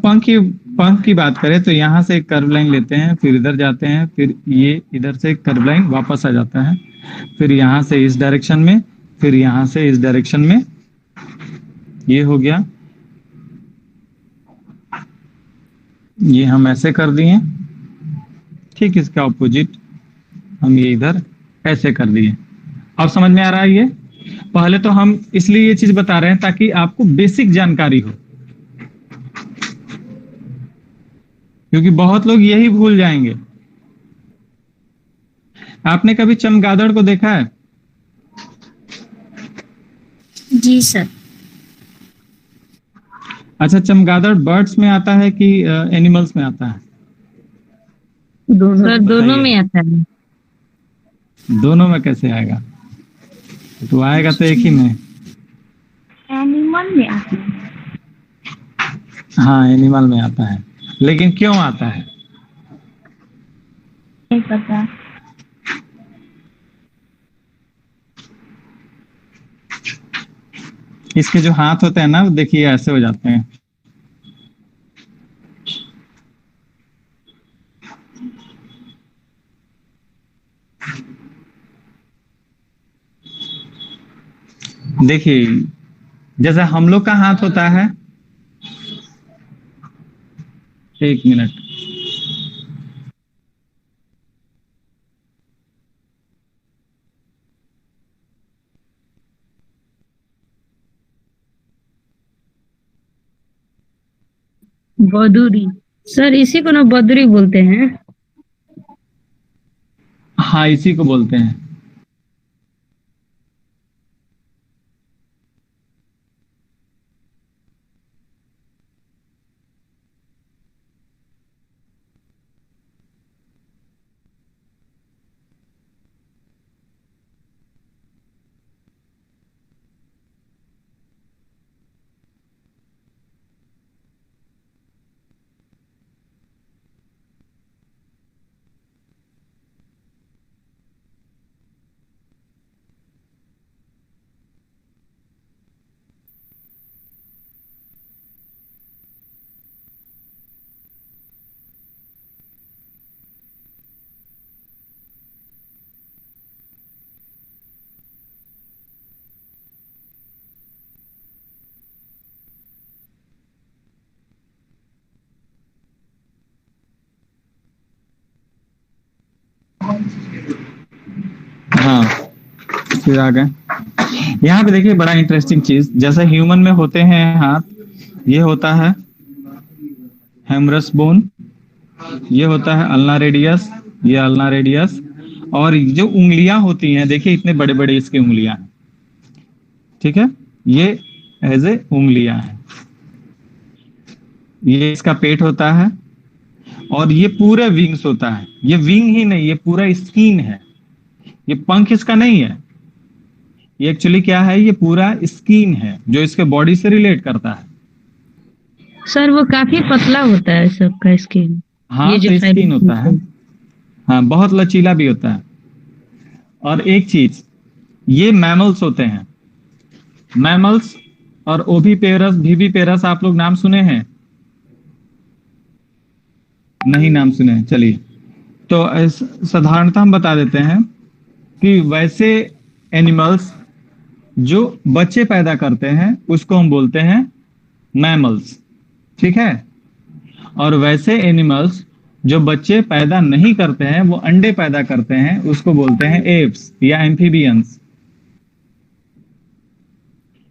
पंख की बात करें तो यहाँ से एक कर्व लाइन लेते हैं, फिर इधर जाते हैं, फिर ये इधर से कर्व लाइन वापस आ जाता है, फिर यहाँ से इस डायरेक्शन में, फिर यहाँ से इस डायरेक्शन में। ये हो गया, ये हम ऐसे कर दिए। ठीक इसका ऑपोजिट हम ये इधर ऐसे कर दिए। अब समझ में आ रहा है ये? पहले तो हम इसलिए ये चीज बता रहे हैं ताकि आपको बेसिक जानकारी हो, क्योंकि बहुत लोग यही भूल जाएंगे। आपने कभी चमगादड़ को देखा है? जी सर। अच्छा, चमगादड़ बर्ड्स में आता है कि एनिमल्स में आता है? सर दोनों बताइए। में आता है। दोनों में कैसे आएगा? तो आएगा तो एक ही में। एनिमल में आता है। हाँ, एनिमल में आता है, लेकिन क्यों आता है? नहीं पता। इसके जो हाथ होते हैं ना, वो देखिए ऐसे हो जाते हैं। देखिए जैसे हम लोग का हाथ होता है, एक मिनट, बदुरी। सर इसी को ना बदुरी बोलते हैं। हाँ इसी को बोलते हैं। हाँ फिर आ गए। यहाँ पे देखिए बड़ा इंटरेस्टिंग चीज, जैसे ह्यूमन में होते हैं हाथ, ये होता है हेमरस बोन, ये होता है अल्ना रेडियस, ये अल्ना रेडियस, और जो उंगलियां होती हैं देखिए इतने बड़े बड़े इसकी उंगलियां हैं। ठीक है, ये एज ए उंगलियां हैं। ये इसका पेट होता है, और ये पूरा विंग्स होता है। ये विंग ही नहीं, ये पूरा स्किन है। ये पंख इसका नहीं है, ये एक्चुअली क्या है, ये पूरा स्किन है जो इसके बॉडी से रिलेट करता है। सर वो काफी पतला होता है सबका स्किन। हाँ ये जो तो स्किन फाइबर होता है, हाँ बहुत लचीला भी होता है। और एक चीज, ये मैमल्स होते हैं, मैमल्स और ओविपेरस विविपेरस आप लोग नाम सुने हैं? नहीं नाम सुने हैं, चलिए तो साधारणतः हम बता देते हैं कि वैसे एनिमल्स जो बच्चे पैदा करते हैं उसको हम बोलते हैं मैमल्स, ठीक है। और वैसे एनिमल्स जो बच्चे पैदा नहीं करते हैं, वो अंडे पैदा करते हैं, उसको बोलते हैं एप्स या एम्फीबियंस।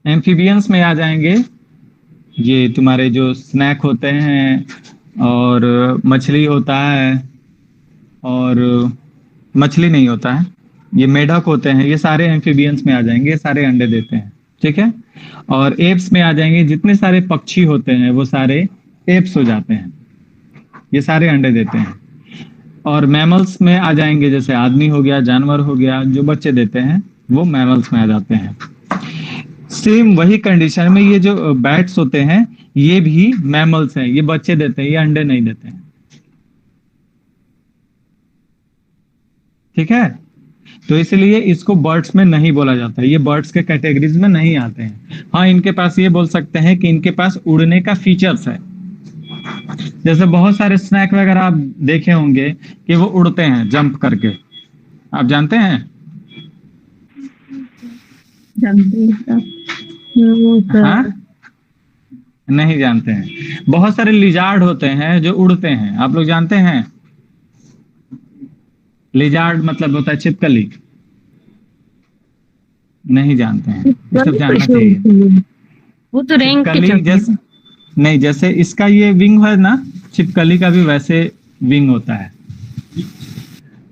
एम्फीबियंस में आ जाएंगे ये तुम्हारे जो स्नैक होते हैं, और मछली होता है, और मछली नहीं होता है, ये मेढक होते हैं, ये सारे एम्फीबियंस में आ जाएंगे, ये सारे अंडे देते हैं, ठीक है। और एप्स में आ जाएंगे, जितने सारे पक्षी होते हैं वो सारे एप्स हो जाते हैं, ये सारे अंडे देते हैं। और मैमल्स में आ जाएंगे, जैसे आदमी हो गया, जानवर हो गया, जो बच्चे देते हैं वो मैमल्स में आ जाते हैं। सेम वही कंडीशन में ये जो बैट्स होते हैं ये भी मैमल्स हैं, ये बच्चे देते हैं, ये अंडे नहीं देते हैं। ठीक है, तो इसलिए इसको बर्ड्स में नहीं बोला जाता है, ये बर्ड्स के कैटेगरीज में नहीं आते हैं। हाँ, इनके पास ये बोल सकते हैं कि इनके पास उड़ने का फीचर्स है। जैसे बहुत सारे स्नैक वगैरह आप देखे होंगे कि वो उड़ते हैं जंप करके, आप जानते हैं? जानते हैं सर। हाँ, नहीं जानते हैं। बहुत सारे लिजार्ड होते हैं जो उड़ते हैं, आप लोग जानते हैं? लिजार्ड मतलब होता है छिपकली, नहीं जानते हैं? ये सब जानना चाहिए। वो तो रैंक के छिपकली चलते जैसे, नहीं, जैसे इसका ये विंग है ना, छिपकली का भी वैसे विंग होता है।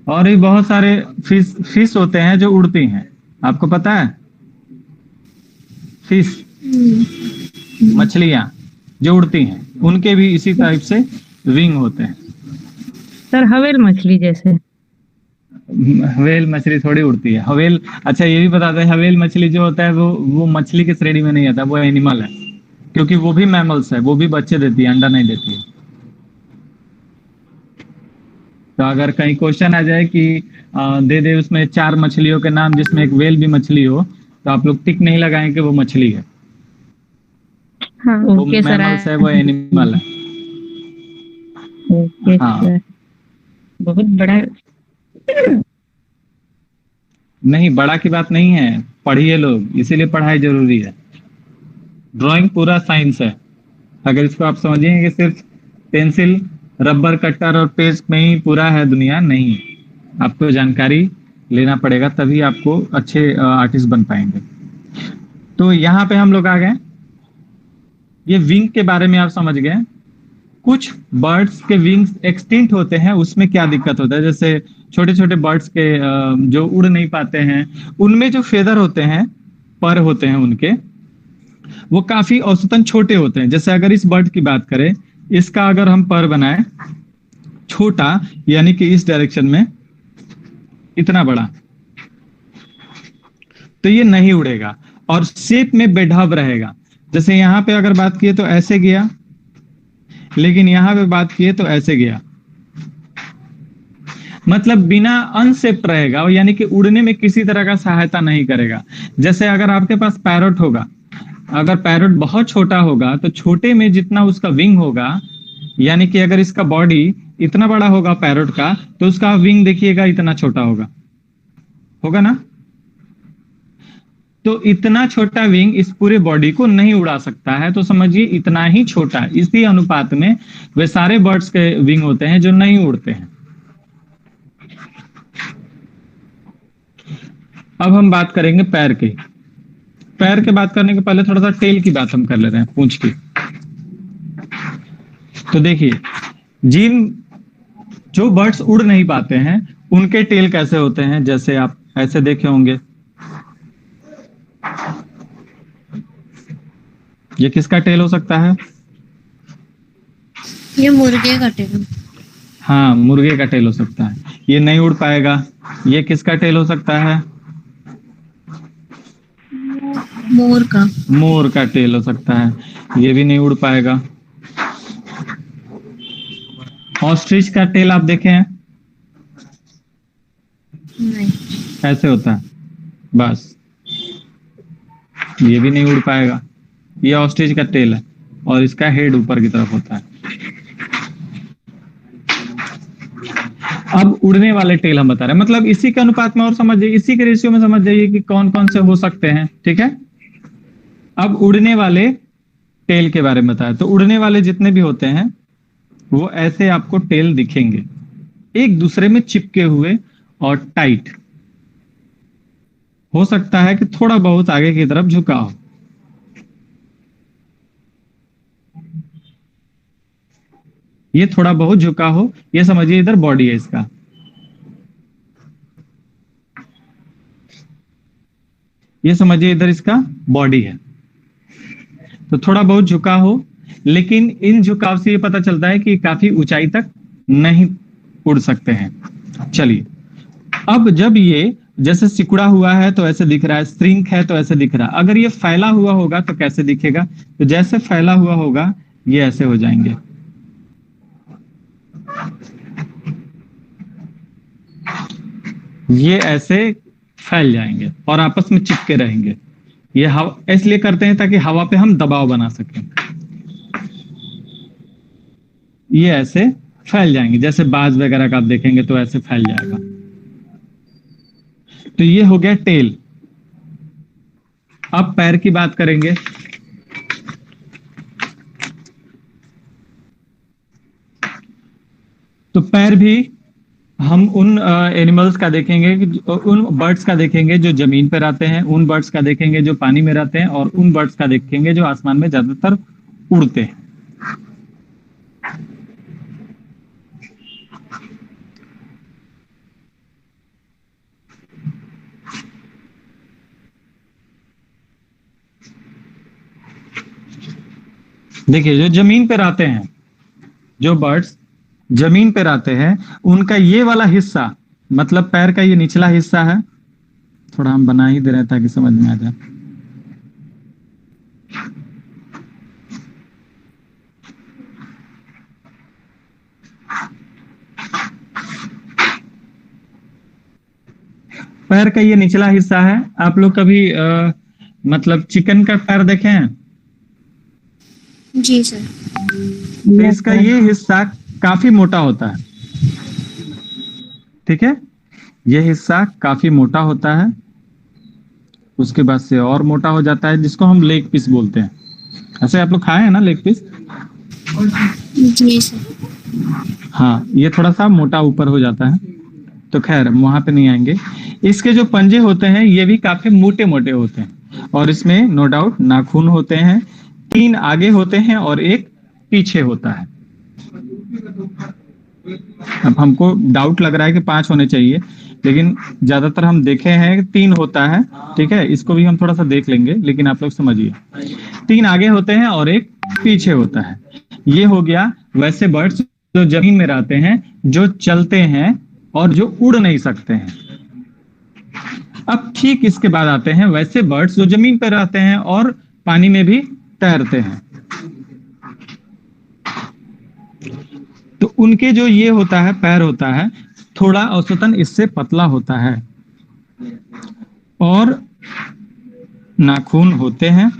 और भी बहुत सारे फिश होते हैं जो उड़ती हैं, आपको पता है? फिश, मछलियां जो उड़ती हैं, उनके भी इसी टाइप से विंग होते हैं। सर हवेल मछली जैसे। हवेल मछली थोड़ी उड़ती है, हवेल, अच्छा ये भी बता दें, हवेल मछली जो होता है वो मछली की श्रेणी में नहीं आता, वो एनिमल है, क्योंकि वो भी मैमल्स है, वो भी बच्चे देती है, अंडा नहीं देती है। तो अगर कहीं क्वेश्चन आ जाए कि दे दे उसमें 4 मछलियों के नाम जिसमें एक वेल भी मछली हो, तो आप लोग टिक नहीं लगाएं कि वो मछली है। हाँ वो ओके सर। मैमल्स है, वो एनिमल है। ओके हाँ, सर। बहुत बड़ा। नहीं, बड़ा की बात नहीं है, पढ़िए लोग, इसीलिए पढ़ाई जरूरी है। ड्राइंग पूरा साइंस है। अगर इसको आप समझिए कि सिर्फ पेंसिल, रबर, कटर और पेज में ही पूरा है दुनिया, नहीं, आपको जानकारी लेना पड़ेगा, तभी आपको अच्छे आर्टिस्ट बन पाएंगे। तो यहाँ पे हम लोग आ गए, ये विंग के बारे में आप समझ गए। कुछ बर्ड्स के विंग्स एक्सटिंक्ट होते हैं, उसमें क्या दिक्कत होता है? जैसे छोटे छोटे बर्ड्स के जो उड़ नहीं पाते हैं, उनमें जो फेदर होते हैं, पर होते हैं उनके, वो काफी औसतन छोटे होते हैं। जैसे अगर इस बर्ड की बात करें, इसका अगर हम पर बनाए छोटा, यानी कि इस डायरेक्शन में इतना बड़ा, तो ये नहीं उड़ेगा और शेप में बेढब रहेगा। जैसे यहां पे अगर बात किए तो ऐसे गया, लेकिन यहां पे बात किए तो ऐसे गया, मतलब बिना अनशेप्ड रहेगा, यानी कि उड़ने में किसी तरह का सहायता नहीं करेगा। जैसे अगर आपके पास पैरट होगा, अगर पैरट बहुत छोटा होगा तो छोटे में जितना उसका विंग होगा, यानी कि अगर इसका बॉडी इतना बड़ा होगा पैरट का, तो उसका विंग देखिएगा इतना छोटा होगा, होगा ना? तो इतना छोटा विंग इस पूरे बॉडी को नहीं उड़ा सकता है, तो समझिए इतना ही छोटा, इसी अनुपात में वे सारे बर्ड्स के विंग होते हैं जो नहीं उड़ते हैं। अब हम बात करेंगे पैर की। पैर के बात करने के पहले थोड़ा सा टेल की बात हम कर ले रहे हैं, पूंछ की। तो देखिए, जिन जो बर्ड्स उड़ नहीं पाते हैं उनके टेल कैसे होते हैं, जैसे आप ऐसे देखे होंगे, ये किसका टेल हो सकता है? ये मुर्गे का टेल। हाँ, मुर्गे का टेल हो सकता है, ये नहीं उड़ पाएगा। ये किसका टेल हो सकता है? मोर का। मोर का टेल हो सकता है, ये भी नहीं उड़ पाएगा। ऑस्ट्रिच का टेल आप देखे हैं? नहीं। ऐसे होता है, बस, ये भी नहीं उड़ पाएगा। ये ऑस्ट्रिच का टेल है और इसका हेड ऊपर की तरफ होता है। अब उड़ने वाले टेल हम बता रहे हैं, मतलब इसी के अनुपात में, और समझ जाइए, इसी के रेशियो में समझ जाइए कि कौन कौन से हो सकते हैं, ठीक है? अब उड़ने वाले टेल के बारे में बताया, तो उड़ने वाले जितने भी होते हैं वो ऐसे आपको टेल दिखेंगे, एक दूसरे में चिपके हुए और टाइट। हो सकता है कि थोड़ा बहुत आगे की तरफ झुका हो, ये थोड़ा बहुत झुका हो, ये समझिए इधर बॉडी है इसका, ये समझिए इधर इसका बॉडी है, तो थोड़ा बहुत झुका हो। लेकिन इन झुकाव से ये पता चलता है कि काफी ऊंचाई तक नहीं उड़ सकते हैं। चलिए, अब जब ये जैसे सिकुड़ा हुआ है तो ऐसे दिख रहा है, श्रिंक है तो ऐसे दिख रहा है, अगर ये फैला हुआ होगा तो कैसे दिखेगा? तो जैसे फैला हुआ होगा ये ऐसे हो जाएंगे। ये ऐसे फैल जाएंगे और आपस में चिपके रहेंगे। ये हवा इसलिए करते हैं ताकि हवा पे हम दबाव बना सकें। ये ऐसे फैल जाएंगे, जैसे बाज वगैरह का आप देखेंगे तो ऐसे फैल जाएगा। तो ये हो गया टेल। अब पैर की बात करेंगे। तो पैर भी हम उन एनिमल्स का देखेंगे, उन बर्ड्स का देखेंगे जो जमीन पर रहते हैं, उन बर्ड्स का देखेंगे जो पानी में रहते हैं, और उन बर्ड्स का देखेंगे जो आसमान में ज्यादातर उड़ते हैं। देखिए, जो जमीन पे रहते हैं, जो बर्ड्स जमीन पे रहते हैं, उनका ये वाला हिस्सा, मतलब पैर का ये निचला हिस्सा है, थोड़ा हम बना ही दे रहे हैं ताकि समझ में आ जाए। पैर का ये निचला हिस्सा है। आप लोग कभी मतलब चिकन का पैर देखे हैं? जी सर। तो इसका ये हिस्सा काफी मोटा होता है, ठीक है? ये हिस्सा काफी मोटा होता है, उसके बाद से और मोटा हो जाता है, जिसको हम लेग पीस बोलते हैं। ऐसे आप लोग खाए हैं ना लेग पीस? जी सर। हाँ, ये थोड़ा सा मोटा ऊपर हो जाता है, तो खैर वहां पे नहीं आएंगे। इसके जो पंजे होते हैं ये भी काफी मोटे मोटे होते हैं, और इसमें नो डाउट नाखून होते हैं। 3 आगे होते हैं और 1 पीछे होता है। अब हमको डाउट लग रहा है कि 5 होने चाहिए, लेकिन ज्यादातर हम देखे हैं 3 होता है, ठीक है? इसको भी हम थोड़ा सा देख लेंगे, लेकिन आप लोग समझिए 3 आगे होते हैं और 1 पीछे होता है। ये हो गया वैसे बर्ड्स जो जमीन में रहते हैं, जो चलते हैं और जो उड़ नहीं सकते हैं। अब ठीक इसके बाद आते हैं वैसे बर्ड्स जो जमीन पर रहते हैं और पानी में भी तैरते हैं। तो उनके जो ये होता है, पैर होता है, थोड़ा औसतन इससे पतला होता है, और नाखून होते हैं।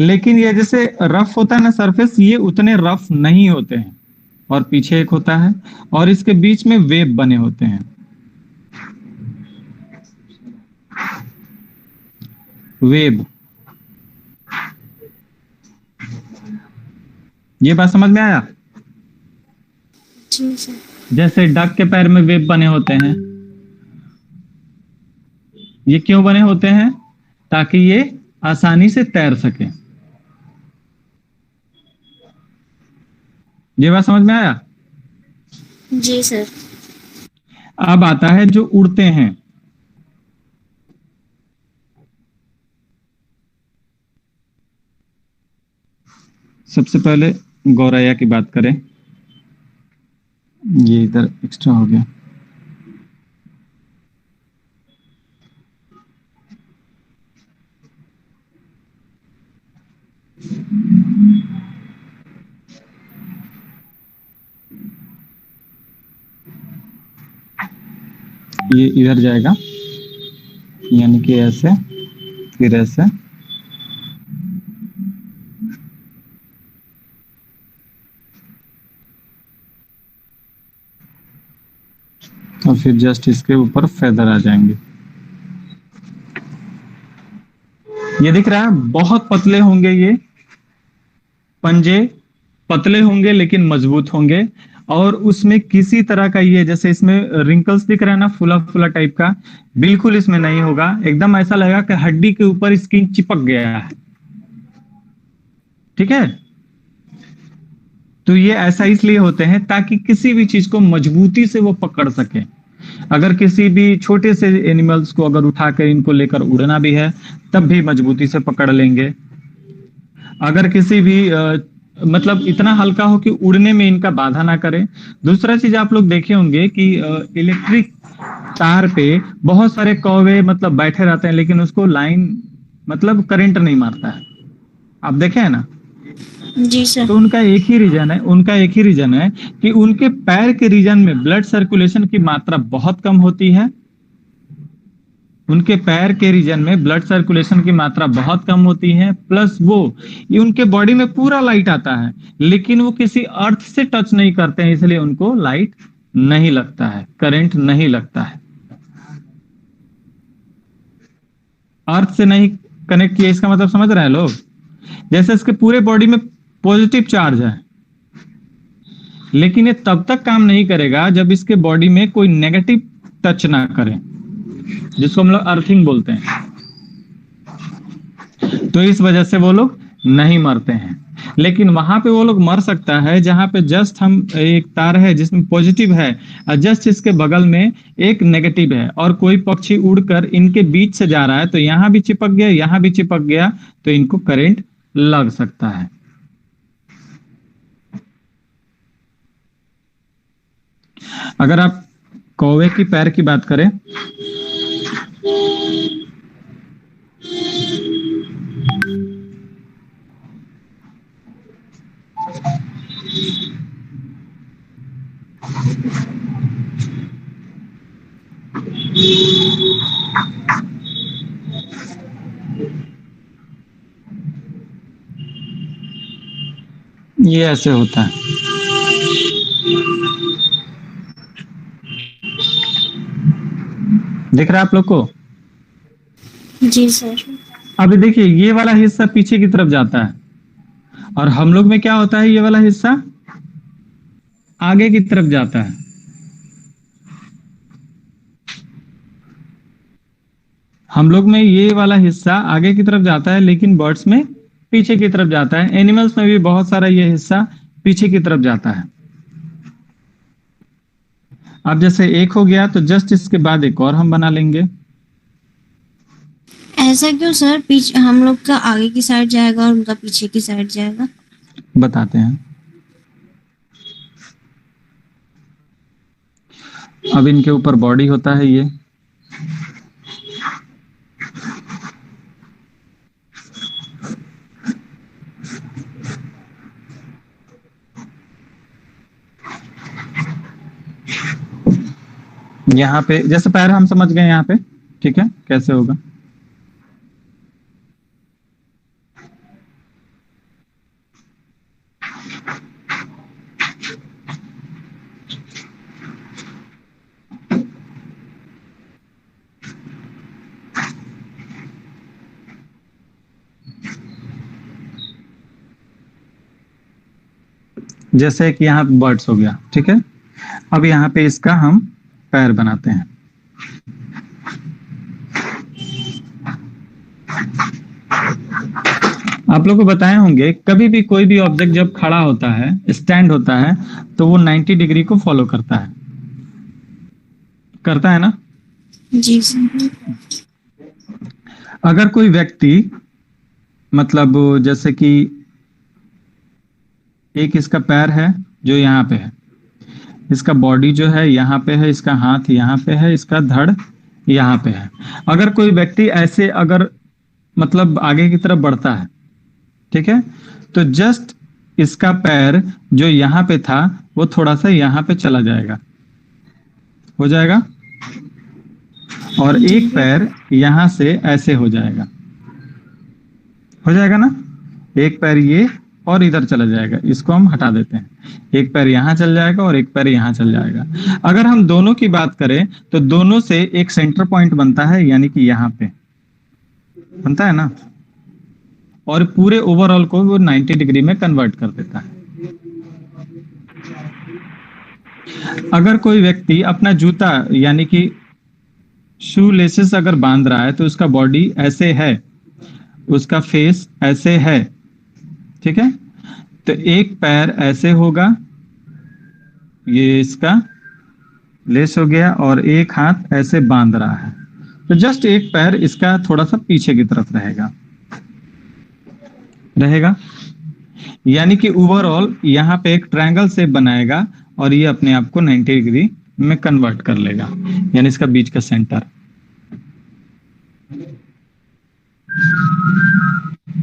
लेकिन ये जैसे रफ होता है ना सरफेस, ये उतने रफ नहीं होते हैं। और पीछे एक होता है, और इसके बीच में वेब बने होते हैं। वेब, ये बात समझ में आया? जी सर। जैसे डक के पैर में वेब बने होते हैं, ये क्यों बने होते हैं? ताकि ये आसानी से तैर सके। ये बात समझ में आया? जी सर। अब आता है जो उड़ते हैं। सबसे पहले गौरैया की बात करें। ये इधर एक्स्ट्रा हो गया। ये इधर जाएगा, यानी कि ऐसे, फिर ऐसे, और फिर जस्ट इसके ऊपर फेदर आ जाएंगे। ये दिख रहा है, बहुत पतले होंगे ये पंजे, पतले होंगे लेकिन मजबूत होंगे, और उसमें किसी तरह का ये जैसे इसमें रिंकल्स दिख रहा है ना, फुला फुला टाइप का, बिल्कुल इसमें नहीं होगा। एकदम ऐसा लगेगा कि हड्डी के ऊपर स्किन चिपक गया है, ठीक है? तो ये ऐसा इसलिए होते हैं ताकि किसी भी चीज को मजबूती से वो पकड़ सके। अगर किसी भी छोटे से एनिमल्स को अगर उठाकर इनको लेकर उड़ना भी है, तब भी मजबूती से पकड़ लेंगे। अगर किसी भी मतलब इतना हल्का हो कि उड़ने में इनका बाधा ना करे। दूसरा चीज आप लोग देखे होंगे कि इलेक्ट्रिक तार पे बहुत सारे कौवे मतलब बैठे रहते हैं, लेकिन उसको लाइन मतलब करंट नहीं मारता है। आप देखे हैं ना? जी सर। तो उनका एक ही रीजन है कि उनके पैर के रीजन में ब्लड सर्कुलेशन की मात्रा बहुत कम होती है। उनके पैर के रीजन में ब्लड सर्कुलेशन की मात्रा बहुत कम होती है, प्लस ये उनके बॉडी में पूरा लाइट आता है, लेकिन वो किसी अर्थ से टच नहीं करते हैं, इसलिए उनको लाइट नहीं लगता है, करंट नहीं लगता है। अर्थ से नहीं कनेक्ट किया, इसका मतलब समझ रहे हैं लोग? जैसे इसके पूरे बॉडी में पॉजिटिव चार्ज है, लेकिन ये तब तक काम नहीं करेगा जब इसके बॉडी में कोई नेगेटिव टच ना करे, जिसको हम लोग अर्थिंग बोलते हैं। तो इस वजह से वो लोग नहीं मरते हैं। लेकिन वहां पे वो लोग मर सकता है जहां पे जस्ट हम एक तार है जिसमें पॉजिटिव है और जस्ट इसके बगल में एक नेगेटिव है, और कोई पक्षी उड़कर इनके बीच से जा रहा है, तो यहां भी चिपक गया, यहां भी चिपक गया, तो इनको करंट लग सकता है। अगर आप कौवे की पैर की बात करें, ये ऐसे होता है। दिख रहा है आप लोग को? जी सर। अभी देखिए, ये वाला हिस्सा पीछे की तरफ जाता है, और हम लोग में क्या होता है, ये वाला हिस्सा आगे की तरफ जाता है। हम लोग में ये वाला हिस्सा आगे की तरफ जाता है, लेकिन बर्ड्स में पीछे की तरफ जाता है। एनिमल्स में भी बहुत सारा ये हिस्सा पीछे की तरफ जाता है। अब जैसे एक हो गया, तो जस्ट इसके बाद एक और हम बना लेंगे। ऐसा क्यों सर? पीछे हम लोग का आगे की साइड जाएगा और उनका पीछे की साइड जाएगा। बताते हैं। अब इनके ऊपर बॉडी होता है ये, यहाँ पे जैसे पैर हम समझ गए यहाँ पे, ठीक है, कैसे होगा। जैसे कि यहाँ बर्ड्स हो गया, ठीक है। अब यहाँ पे इसका हम पैर बनाते हैं। आप लोग को बताए होंगे, कभी भी कोई भी ऑब्जेक्ट जब खड़ा होता है, स्टैंड होता है, तो वो 90 डिग्री को फॉलो करता है ना? जी सर। अगर कोई व्यक्ति, मतलब जैसे कि एक इसका पैर है जो यहाँ पे है, इसका बॉडी जो है यहाँ पे है, इसका हाथ यहाँ पे है, इसका धड़ यहाँ पे है। अगर कोई व्यक्ति ऐसे अगर मतलब आगे की तरफ बढ़ता है, ठीक है, तो जस्ट इसका पैर जो यहाँ पे था वो थोड़ा सा यहाँ पे चला जाएगा, हो जाएगा, और एक पैर यहाँ से ऐसे हो जाएगा ना, एक पैर ये और इधर चला जाएगा, इसको हम हटा देते हैं। एक पैर यहाँ चल जाएगा और एक पैर यहाँ चल जाएगा। अगर हम दोनों की बात करें तो दोनों से एक सेंटर पॉइंट बनता है, यानी कि यहाँ पे बनता है ना, और पूरे ओवरऑल को वो 90 डिग्री में कन्वर्ट कर देता है। अगर कोई व्यक्ति अपना जूता यानी कि शू लेसेस अगर बांध रहा है, तो उसका बॉडी ऐसे है, उसका फेस ऐसे है, ठीक है, तो एक पैर ऐसे होगा, ये इसका लेस हो गया, और एक हाथ ऐसे बांध रहा है, तो जस्ट एक पैर इसका थोड़ा सा पीछे की तरफ रहेगा, यानी कि ओवरऑल यहाँ पे एक ट्रायंगल शेप बनाएगा, और ये अपने आप को 90 डिग्री में कन्वर्ट कर लेगा, यानी इसका बीच का सेंटर।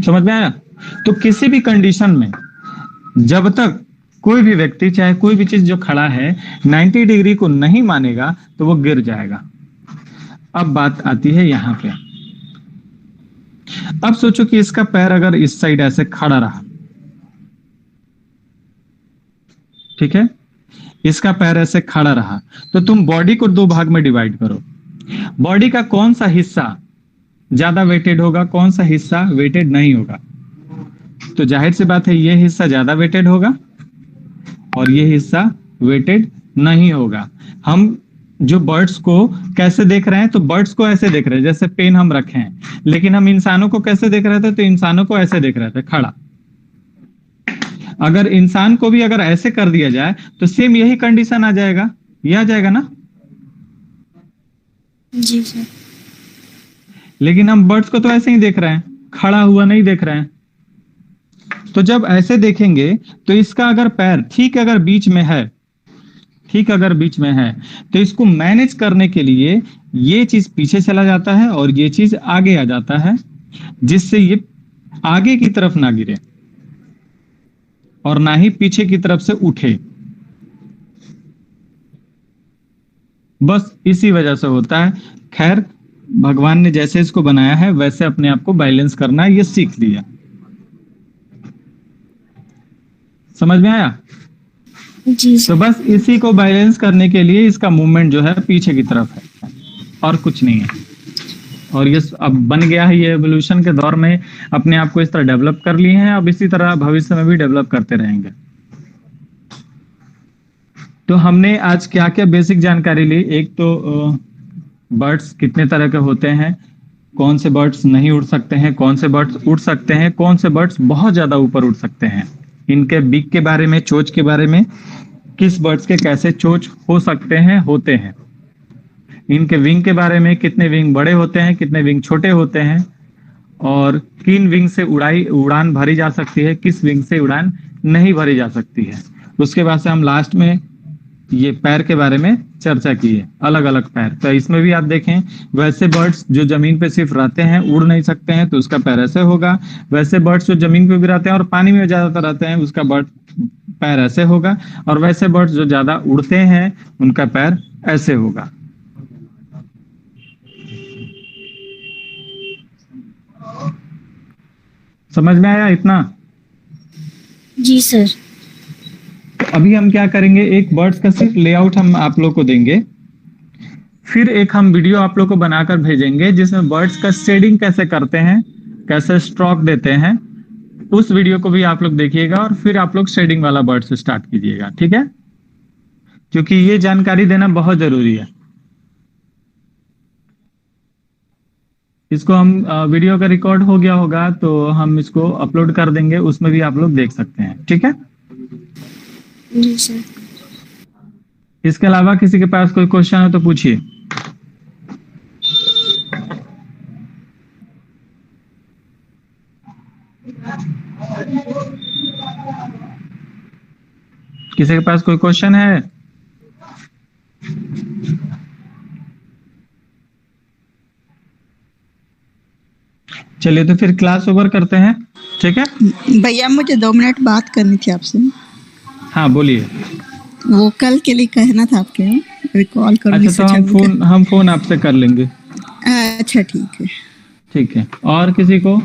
समझ में आया? तो किसी भी कंडीशन में जब तक कोई भी व्यक्ति चाहे कोई भी चीज जो खड़ा है 90 डिग्री को नहीं मानेगा तो वो गिर जाएगा। अब बात आती है यहां पे। अब सोचो कि इसका पैर अगर इस साइड ऐसे खड़ा रहा, ठीक है, इसका पैर ऐसे खड़ा रहा, तो तुम बॉडी को दो भाग में डिवाइड करो। बॉडी का कौन सा हिस्सा ज्यादा वेटेड होगा, कौन सा हिस्सा वेटेड नहीं होगा? तो जाहिर सी बात है ये हिस्सा ज्यादा वेटेड होगा और ये हिस्सा वेटेड नहीं होगा। हम जो बर्ड्स को कैसे देख रहे हैं, तो बर्ड्स को ऐसे देख रहे हैं जैसे पेन हम रखे हैं, लेकिन हम इंसानों को कैसे देख रहे थे? तो इंसानों को ऐसे देख रहे थे, खड़ा। अगर इंसान को भी अगर ऐसे कर दिया जाए तो सेम यही कंडीशन आ जाएगा, ये आ जाएगा ना? जी सर। लेकिन हम बर्ड्स को तो ऐसे ही देख रहे हैं, खड़ा हुआ नहीं देख रहे हैं। तो जब ऐसे देखेंगे तो इसका अगर पैर ठीक अगर बीच में है, ठीक अगर बीच में है, तो इसको मैनेज करने के लिए ये चीज पीछे चला जाता है और ये चीज आगे आ जाता है, जिससे ये आगे की तरफ ना गिरे और ना ही पीछे की तरफ से उठे। बस इसी वजह से होता है। खैर, भगवान ने जैसे इसको बनाया है वैसे अपने आप को बैलेंस करना ये सीख लिया। समझ में आया? जी तो सर। बस इसी को बैलेंस करने के लिए इसका मूवमेंट जो है पीछे की तरफ है और कुछ नहीं है। और ये अब बन गया है, ये एवोल्यूशन के दौर में अपने आप को इस तरह डेवलप कर लिए हैं। अब इसी तरह भविष्य में भी डेवलप करते रहेंगे। तो हमने आज क्या क्या बेसिक जानकारी ली। एक तो बर्ड्स कितने तरह के होते हैं, कौन से बर्ड्स नहीं उड़ सकते हैं, कौन से बर्ड्स उड़ सकते हैं, कौन से बर्ड्स बहुत ज्यादा ऊपर उड़ सकते हैं, इनके बीक के बारे में, चोंच के बारे में, किस बर्ड्स के कैसे चोंच हो सकते हैं, होते हैं, इनके विंग के बारे में, कितने विंग बड़े होते हैं, कितने विंग छोटे होते हैं, और किन विंग से उड़ान भरी जा सकती है, किस विंग से उड़ान नहीं भरी जा सकती है। उसके बाद से हम लास्ट में ये पैर के बारे में चर्चा की है, अलग अलग पैर। तो इसमें भी आप देखें, वैसे बर्ड्स जो जमीन पे सिर्फ रहते हैं, उड़ नहीं सकते हैं, तो उसका पैर ऐसे होगा। वैसे बर्ड्स जो जमीन पे भी रहते हैं और पानी में ज्यादातर रहते हैं, उसका पैर ऐसे होगा। और वैसे बर्ड्स जो ज्यादा उड़ते हैं उनका पैर ऐसे होगा। समझ में आया इतना? जी सर। अभी हम क्या करेंगे, एक बर्ड्स का सिर्फ लेआउट हम आप लोग को देंगे, फिर एक हम वीडियो आप लोग को बनाकर भेजेंगे जिसमें बर्ड्स का शेडिंग कैसे करते हैं, कैसे स्ट्रोक देते हैं। उस वीडियो को भी आप लोग देखिएगा और फिर आप लोग शेडिंग वाला बर्ड से स्टार्ट कीजिएगा, ठीक है? क्योंकि ये जानकारी देना बहुत जरूरी है। इसको हम वीडियो का रिकॉर्ड हो गया होगा तो हम इसको अपलोड कर देंगे, उसमें भी आप लोग देख सकते हैं, ठीक है? जी सर। इसके अलावा किसी के पास कोई क्वेश्चन हो तो पूछिए। किसी के पास कोई क्वेश्चन है? चलिए तो फिर क्लास ओवर करते हैं, ठीक है? भैया मुझे 2 मिनट बात करनी थी आपसे। हाँ बोलिए। वो कल के लिए कहना था आपके, रिकॉल करूंगी। अच्छा, तो हम फोन आपसे कर लेंगे। अच्छा ठीक है। ठीक है। और किसी को?